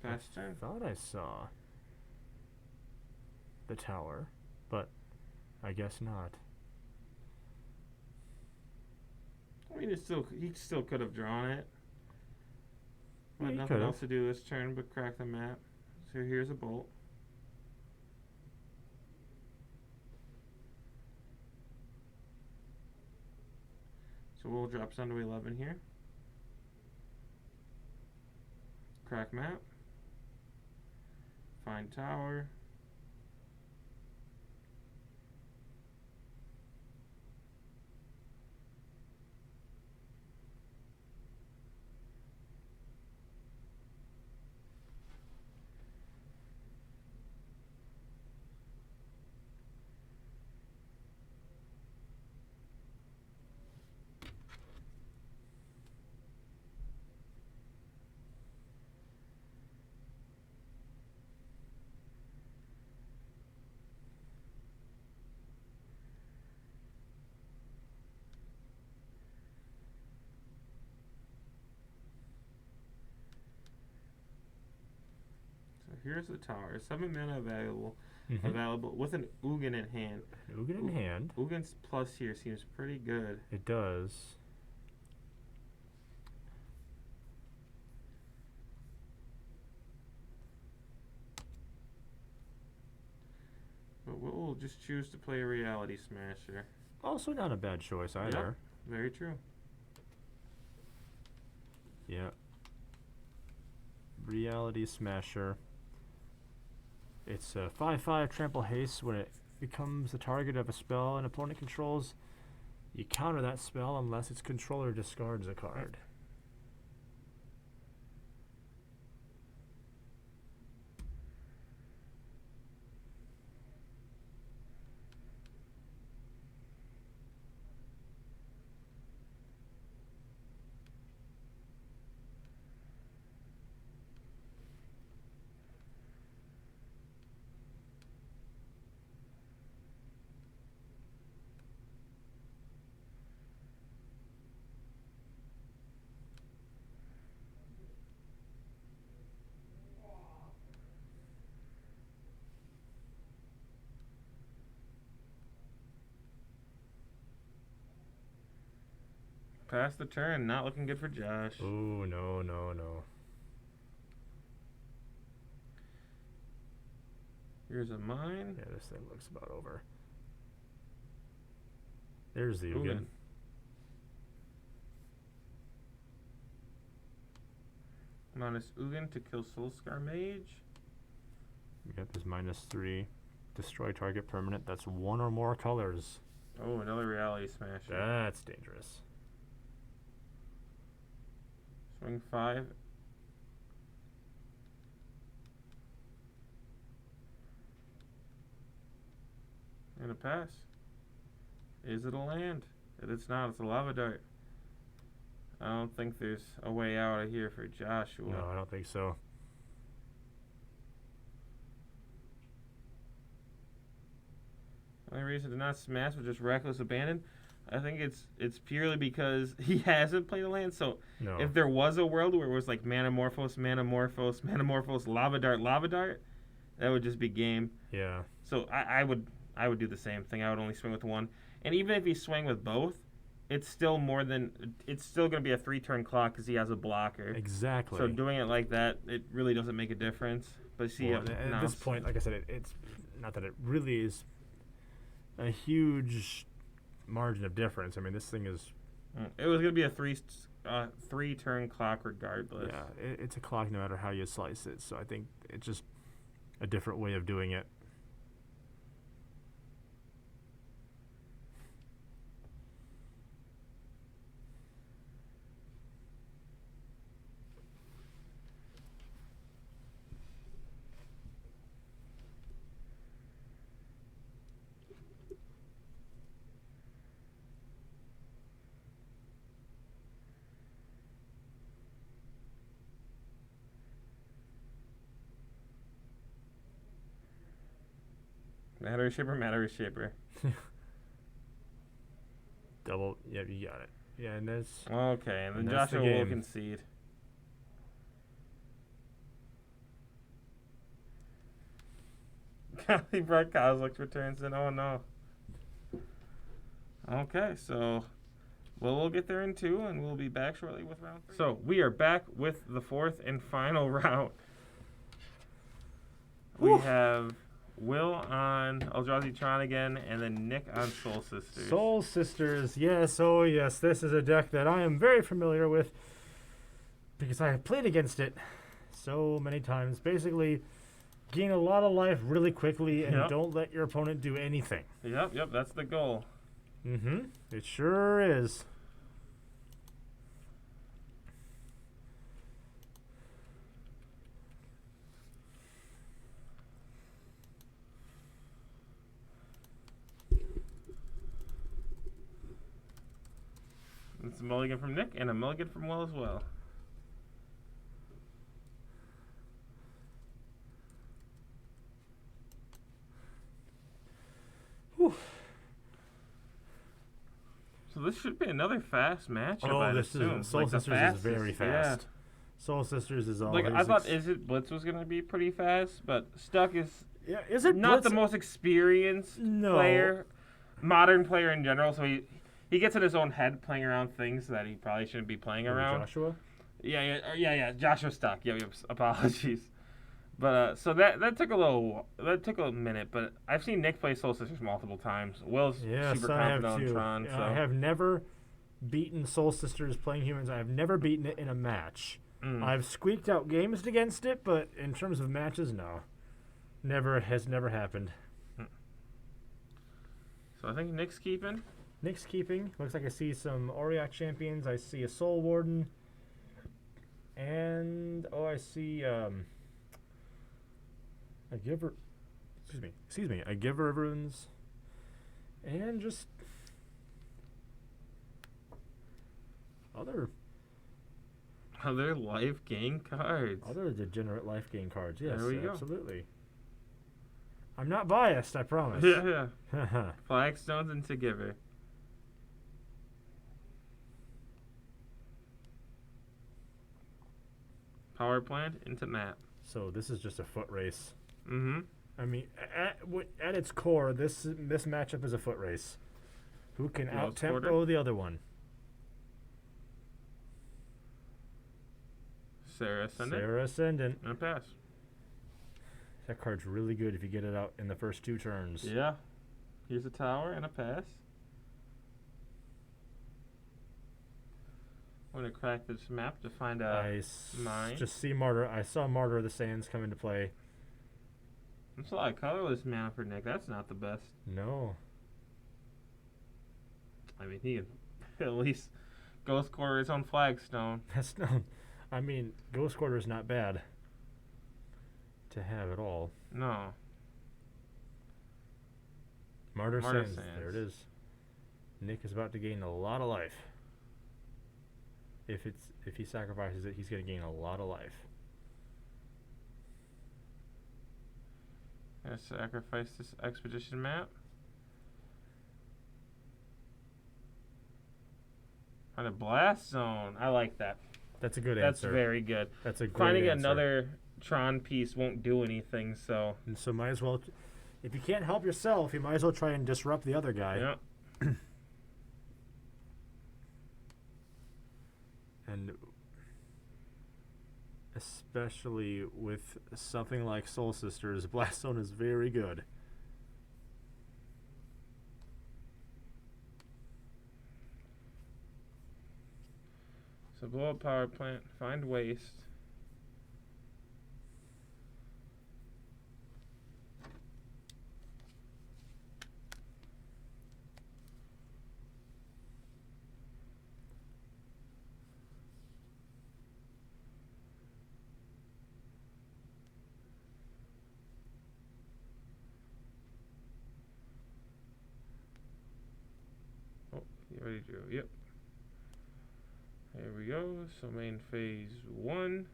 Fast turn. Thought I saw the tower, but I guess not. I mean, he still could have drawn it. Yeah, But he nothing could've. else to do this turn but crack the map. So here's a bolt. So we'll drop down to 11 here. Crack map. Find tower. So here's the tower. 7 mana available. Available with an Ugin in hand. Ugin in hand. Ugin's plus here seems pretty good. It does. But we'll just choose to play a Reality Smasher. Also not a bad choice either. Very true. Yeah. Reality Smasher. It's a 5/5 trample haste. When it becomes the target of a spell an opponent controls, you counter that spell unless its controller discards a card. past the turn. Not looking good for Josh. Oh, no, no, no. Here's a mine. Yeah, this thing looks about over. There's the Ugin. Ugin. Minus Ugin to kill Soulscar Mage. We got this -3. Destroy target permanent. That's one or more colors. Oh, another Reality Smasher. That's dangerous. Swing 5. And a pass. Is it a land? It's not. It's a lava dart. I don't think there's a way out of here for Joshua. No, I don't think so. The only reason to not smash was just reckless abandon. I think it's purely because he hasn't played a land. So No. if there was a world where it was like Manamorphose, Manamorphose, Manamorphose, Lava Dart, that would just be game. Yeah. So I would do the same thing. I would only swing with one. And even if he swing with both, it's still going to be a 3-turn clock because he has a blocker. Exactly. So doing it like that, it really doesn't make a difference. But see, Well, at this point, like I said, it's not that it really is a huge margin of difference. I mean, this thing is. It was going to be a 3-turn clock regardless. Yeah, it's a clock no matter how you slice it. So I think it's just a different way of doing it. Matter Shaper. Double. Yeah, you got it. Yeah, and that's. Okay, and then And that's the Joshua will game. concede. Golly, Brett Kozlik returns in. Oh no. Okay, so we'll get there in 2, and we'll be back shortly with round 3. So we are back with the 4th and final round. Whew. We have Will on Eldrazi Tron again, and then Nick on Soul Sisters. Soul Sisters. Yes, oh yes. This is a deck that I am very familiar with because I have played against it so many times. Basically, gain a lot of life really quickly and Yep. don't let your opponent do anything. Yep, that's the goal. Mm-hmm. It sure is. It's a mulligan from Nick and a mulligan from Will as well. Whew. So this should be another fast matchup. Oh, I'd this assume. is Soul Like the Sisters is very fastest, fast. Soul Sisters is Yeah. always Like I thought, Blitz was gonna be pretty fast, but Stuck is yeah, is it not Blitz? the most experienced No. player, modern player in general. So he gets in his own head playing around things that he probably shouldn't be playing Maybe around. Joshua? Yeah. Joshua Stuck. Yep. Apologies. But so that took a minute. But I've seen Nick play Soul Sisters multiple times. Will's Yes, super I have confident on too. Tron. Yeah, So I have never beaten Soul Sisters playing humans. I have never beaten it in a match. I've squeaked out games against it, but in terms of matches, no. Never happened. So I think Nick's keeping. Nick's keeping. Looks like I see some Auriok champions. I see a Soul Warden. And I see a Giver. Excuse me. A Giver of Runes. And just other life gain cards. Other degenerate life gain cards, yes, There we go. absolutely. I'm not biased, I promise. Yeah. Flagstones into Giver. Power plant into map. So this is just a foot race. Mm-hmm. I mean, at its core, this matchup is a foot race. Who can Most out tempo ordered. the other one? Sarah Ascendant. Sarah Ascendant. And a pass. That card's really good if you get it out in the first 2 turns. Yeah. Here's a tower and a pass. I'm going to crack this map to find a mine. Just see Martyr. I saw Martyr of the Sands come into play. That's a lot of colorless mana for Nick. That's not the best. No. I mean, he can at least ghost quarter his own flagstone. That's no. I mean, Ghost Quarter is not bad to have at all. No. Martyr Martyr Sands. Sands. There it is. Nick is about to gain a lot of life. If he sacrifices it, he's going to gain a lot of life. Gonna sacrifice this expedition map. On a blast zone. I like that. That's a good That's answer. very good. That's a great Finding answer. another Tron piece won't do anything, so And so might as well, if you can't help yourself, you might as well try and disrupt the other guy. yeah. And especially with something like Soul Sisters, Blast Zone is very good. So blow up power plant, find waste. Oh, you already drew. Yep. There we go. So main phase 1.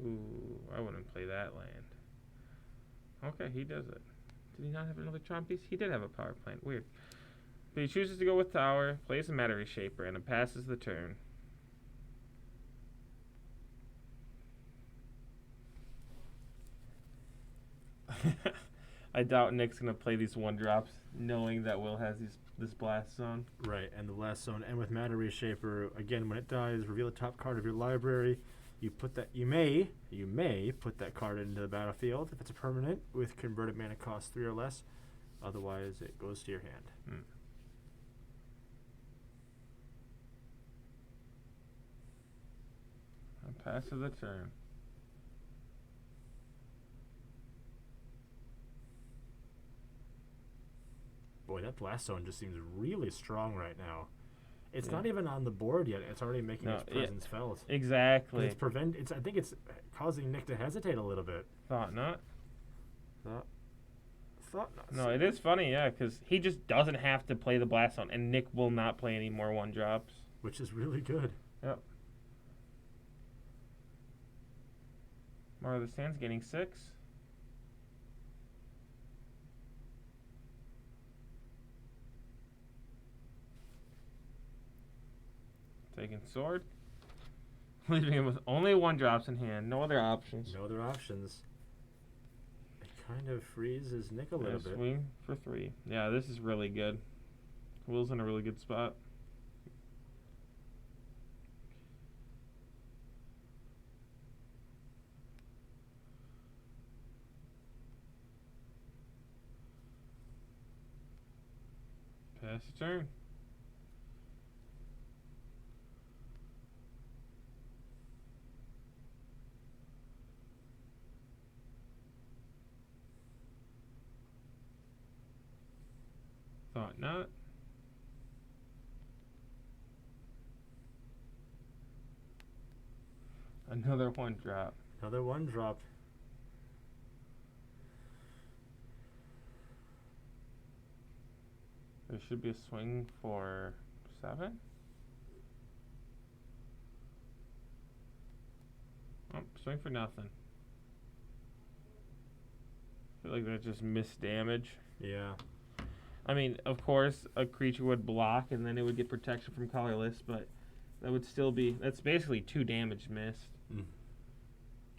Ooh, I wouldn't play that land. Okay, he does it. Did he not have another Tron piece? He did have a power plant. Weird. But he chooses to go with Tower, plays a Matter Reshaper, and it passes the turn. I doubt Nick's gonna play these 1-drops, knowing that Will has this blast zone. Right, and the last zone, and with Matter Reshaper, again, when it dies, reveal the top card of your library. You put that. You may put that card into the battlefield if it's a permanent with converted mana cost 3 or less. Otherwise, it goes to your hand. And pass of the turn. Boy, that blast zone just seems really strong right now. It's Yeah. not even on the board yet. It's already making its presence felt. Exactly. I think it's causing Nick to hesitate a little bit. Thought not. Thought not. No, it is funny, yeah, because he just doesn't have to play the blast zone, and Nick will not play any more 1-drops. Which is really good. Yep. Mar of the Sands getting 6. Taking sword. Leaving him with only 1-drops in hand, no other options. No other options. It kind of freezes Nick a little bit. Swing for 3. Yeah, this is really good. Will's in a really good spot. Pass the turn. Thought not. Another 1-drop. Another 1-drop. There should be a swing for 7. Oh, swing for nothing. I feel like that just missed damage. Yeah. I mean, of course, a creature would block and then it would get protection from colorless, but that would still be... That's basically 2 damage missed.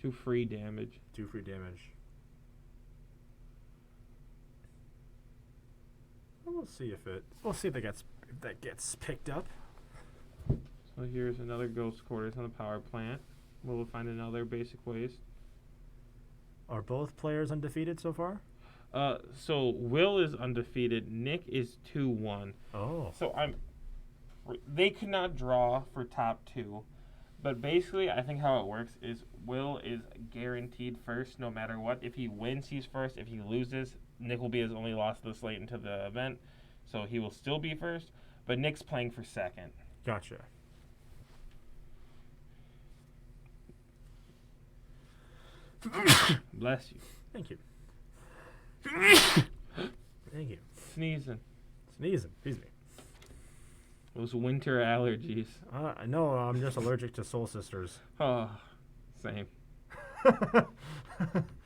2 2 free damage. 2 free damage. We'll see if that gets picked up. So here's another Ghost Quarters on the power plant. We'll find another basic waste. Are both players undefeated so far? So Will is undefeated. Nick is 2-1. Oh. So they could not draw for top 2. But basically, I think how it works is Will is guaranteed first no matter what. If he wins, he's first. If he loses, Nick will be his only loss this late into the event. So he will still be first. But Nick's playing for second. Gotcha. Bless you. Thank you. Thank you. Sneezing. Excuse me. Those winter allergies. No, I'm just allergic to Soul Sisters. Oh, same.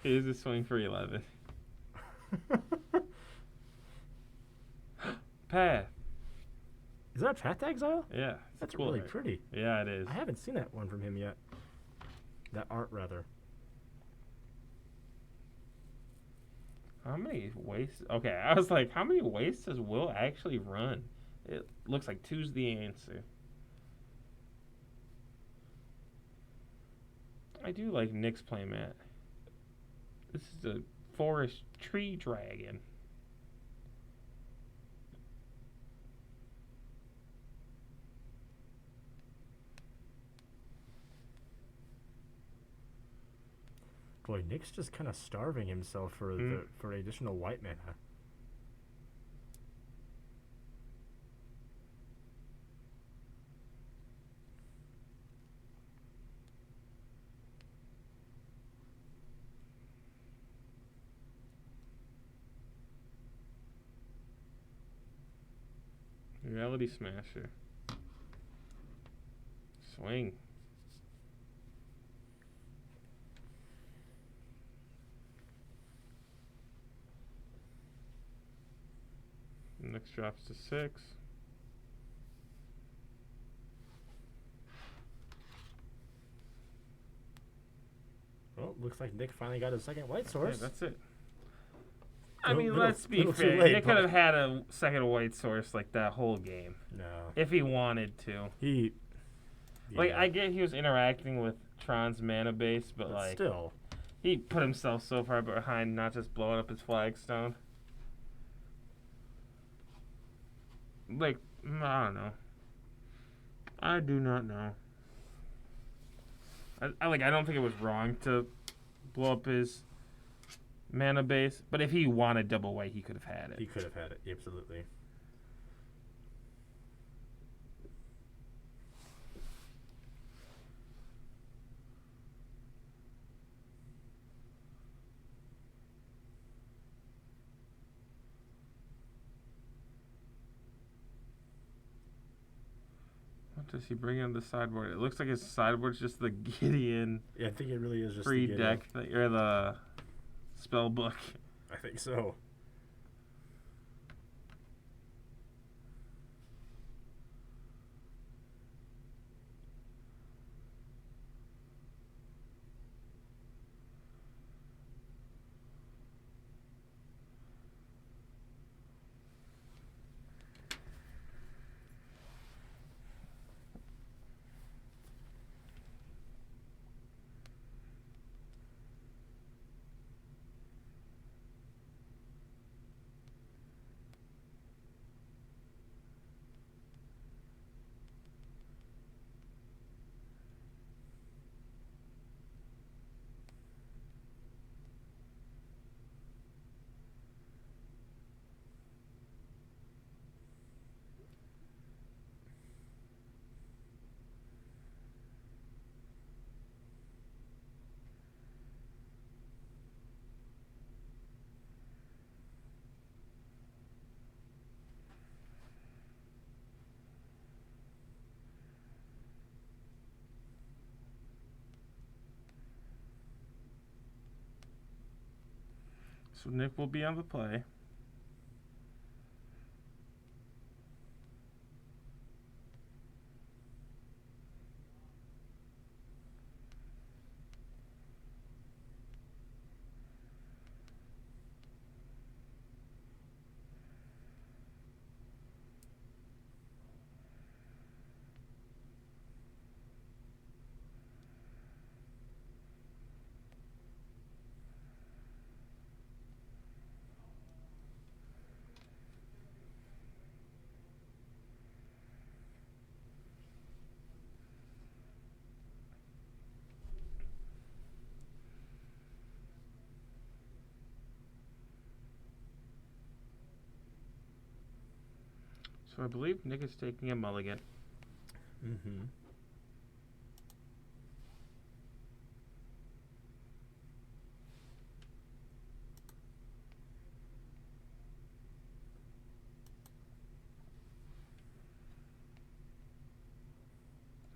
It is a swing for 11. Path. Is that Path to Exile? Yeah. That's cool really art. pretty. Yeah, it is. I haven't seen that one from him yet. That art, rather. How many wastes? Okay, I was like, how many wastes does Will actually run? It looks like 2's the answer. I do like Nick's playmat. This is a forest tree dragon. Boy, Nick's just kind of starving himself for for additional white mana. Reality Smasher. Swing. Next drops to 6. Well, looks like Nick finally got his second white source. Yeah, that's it. I Little- mean, little- let's be little too fair. late, Nick could but- have had a second white source like that whole game No. if he wanted to. Like, Yeah, I get he was interacting with Tron's mana base, but like, still. he put himself so far behind not just blowing up his flagstone. Like, I don't know. I do not know. I don't think it was wrong to blow up his mana base, but if he wanted double white, he could have had He it. could have had it, absolutely. What does he bring on the sideboard? It looks like his sideboard's just the Gideon Yeah, I think it really is just free the deck thing, or the spell book. I think so. So Nick will be on the play. So I believe Nick is taking a mulligan. Mm-hmm.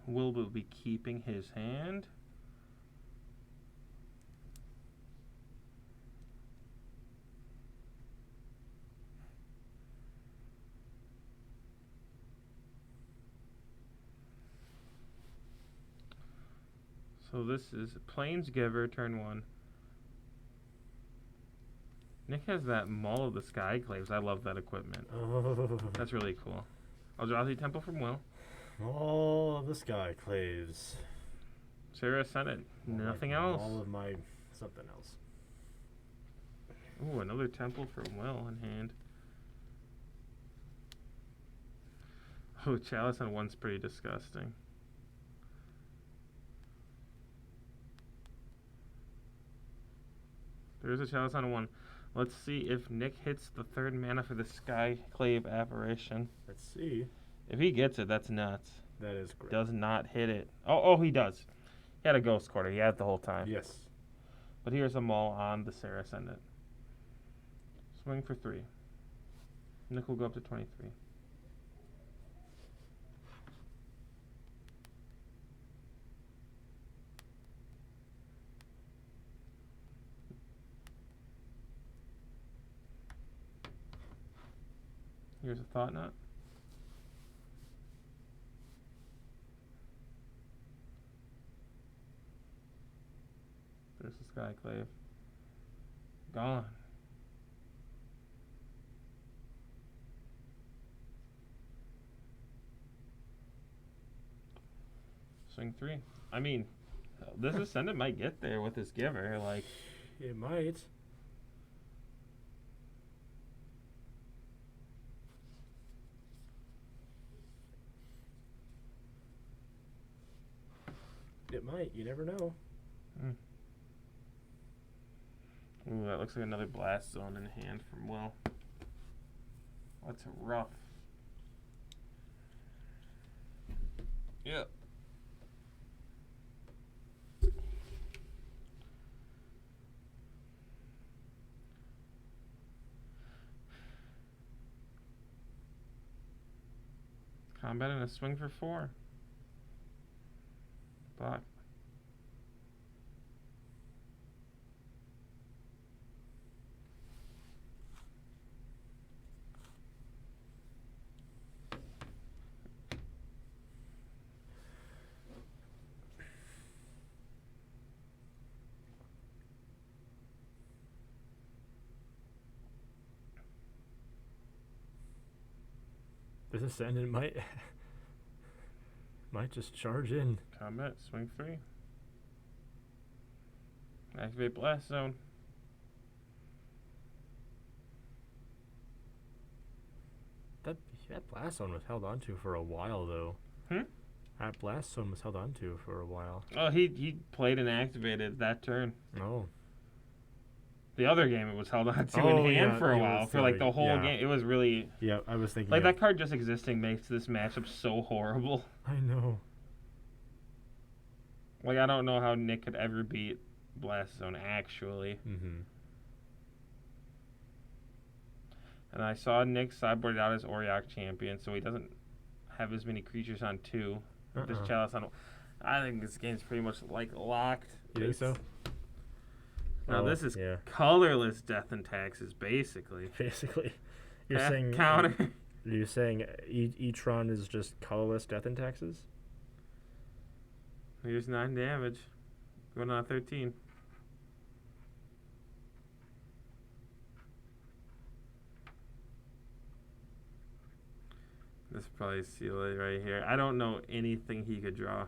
Will be keeping his hand. So this is Planesgiver, turn 1. Nick has that Maul of the Skyclaves. I love that equipment. Oh, That's really cool. Eldrazi Temple from Will. all of the Skyclaves. Sarah Ascendant. Nothing else. All of my something else. Ooh, another Temple from Will in hand. Oh, Chalice on 1's pretty disgusting. There's a Chalice on 1. Let's see if Nick hits the 3rd mana for the Skyclave Apparition. Let's see. If he gets it, that's nuts. That is great. Does not hit it. Oh, he does. He had a Ghost Quarter. He had it the whole time. Yes. But here's a Maul on the Sarah Ascendant. Swing for 3. Nick will go up to 23. Here's a Thought Knot. There's the Skyclave. Gone. Swing 3. I mean, this Ascendant might get there with this Giver. Like, It might. It might. You never know. Ooh, that looks like another Blast Zone in hand from Will. That's rough. Yep. Combat and a swing for 4. Block. This Ascendant might just charge in. Combat, swing 3. Activate Blast Zone. That Blast Zone was held onto for a while, though. That Blast Zone was held onto for a while. Oh, he played and activated that turn. Oh. The other game it was held on to Oh, in hand yeah, for a it while. was For like the- the whole yeah. game. It was really Yeah, I was thinking. like of- that card just existing makes this matchup so horrible. I know. Like I don't know how Nick could ever beat Blast Zone actually. Mm-hmm. And I saw Nick sideboarded out as Auriok champion, so he doesn't have as many creatures on 2. This Chalice on. I think this game's pretty much like locked. You think so? Now Oh, this is yeah. colorless Death and Taxes, basically. Basically, you're Half saying counter. You're saying E-Tron is just colorless Death and Taxes? Here's 9 damage. Going on 13. This is probably seal it right here. I don't know anything he could draw.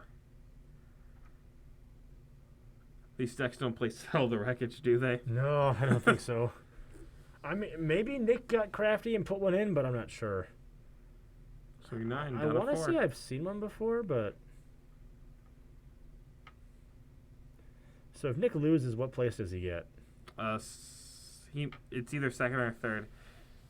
These decks don't play Sell the Wreckage, do they? No, I don't think so. I mean, maybe Nick got crafty and put one in, but I'm not sure. So 9, I down want to to 4. say I've seen one before, but... So if Nick loses, what place does he get? It's either second or third.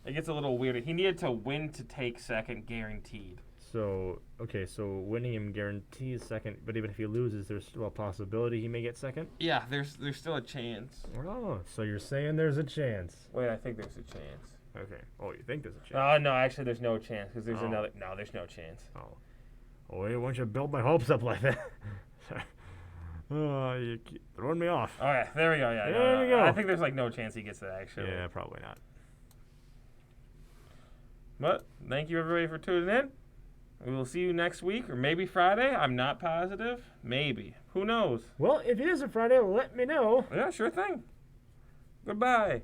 It gets a little weird. He needed to win to take second, guaranteed. So, okay, so winning him guarantees second, but even if he loses, there's still a possibility he may get second? Yeah, there's still a chance. Oh, so you're saying there's a chance. Wait, I think there's a chance. Okay. Oh, you think there's a chance? No, actually, there's no chance because there's Oh. another. No, there's no chance. Oh. Oh, wait, why don't you build my hopes up like that? Oh, you keep throwing me off. Oh yeah, there we go. Yeah, There we go. I think there's like no chance he gets it actually. Yeah, probably not. But thank you everybody for tuning in. We will see you next week or maybe Friday. I'm not positive. Maybe. Who knows? Well, if it is a Friday, let me know. Yeah, sure thing. Goodbye.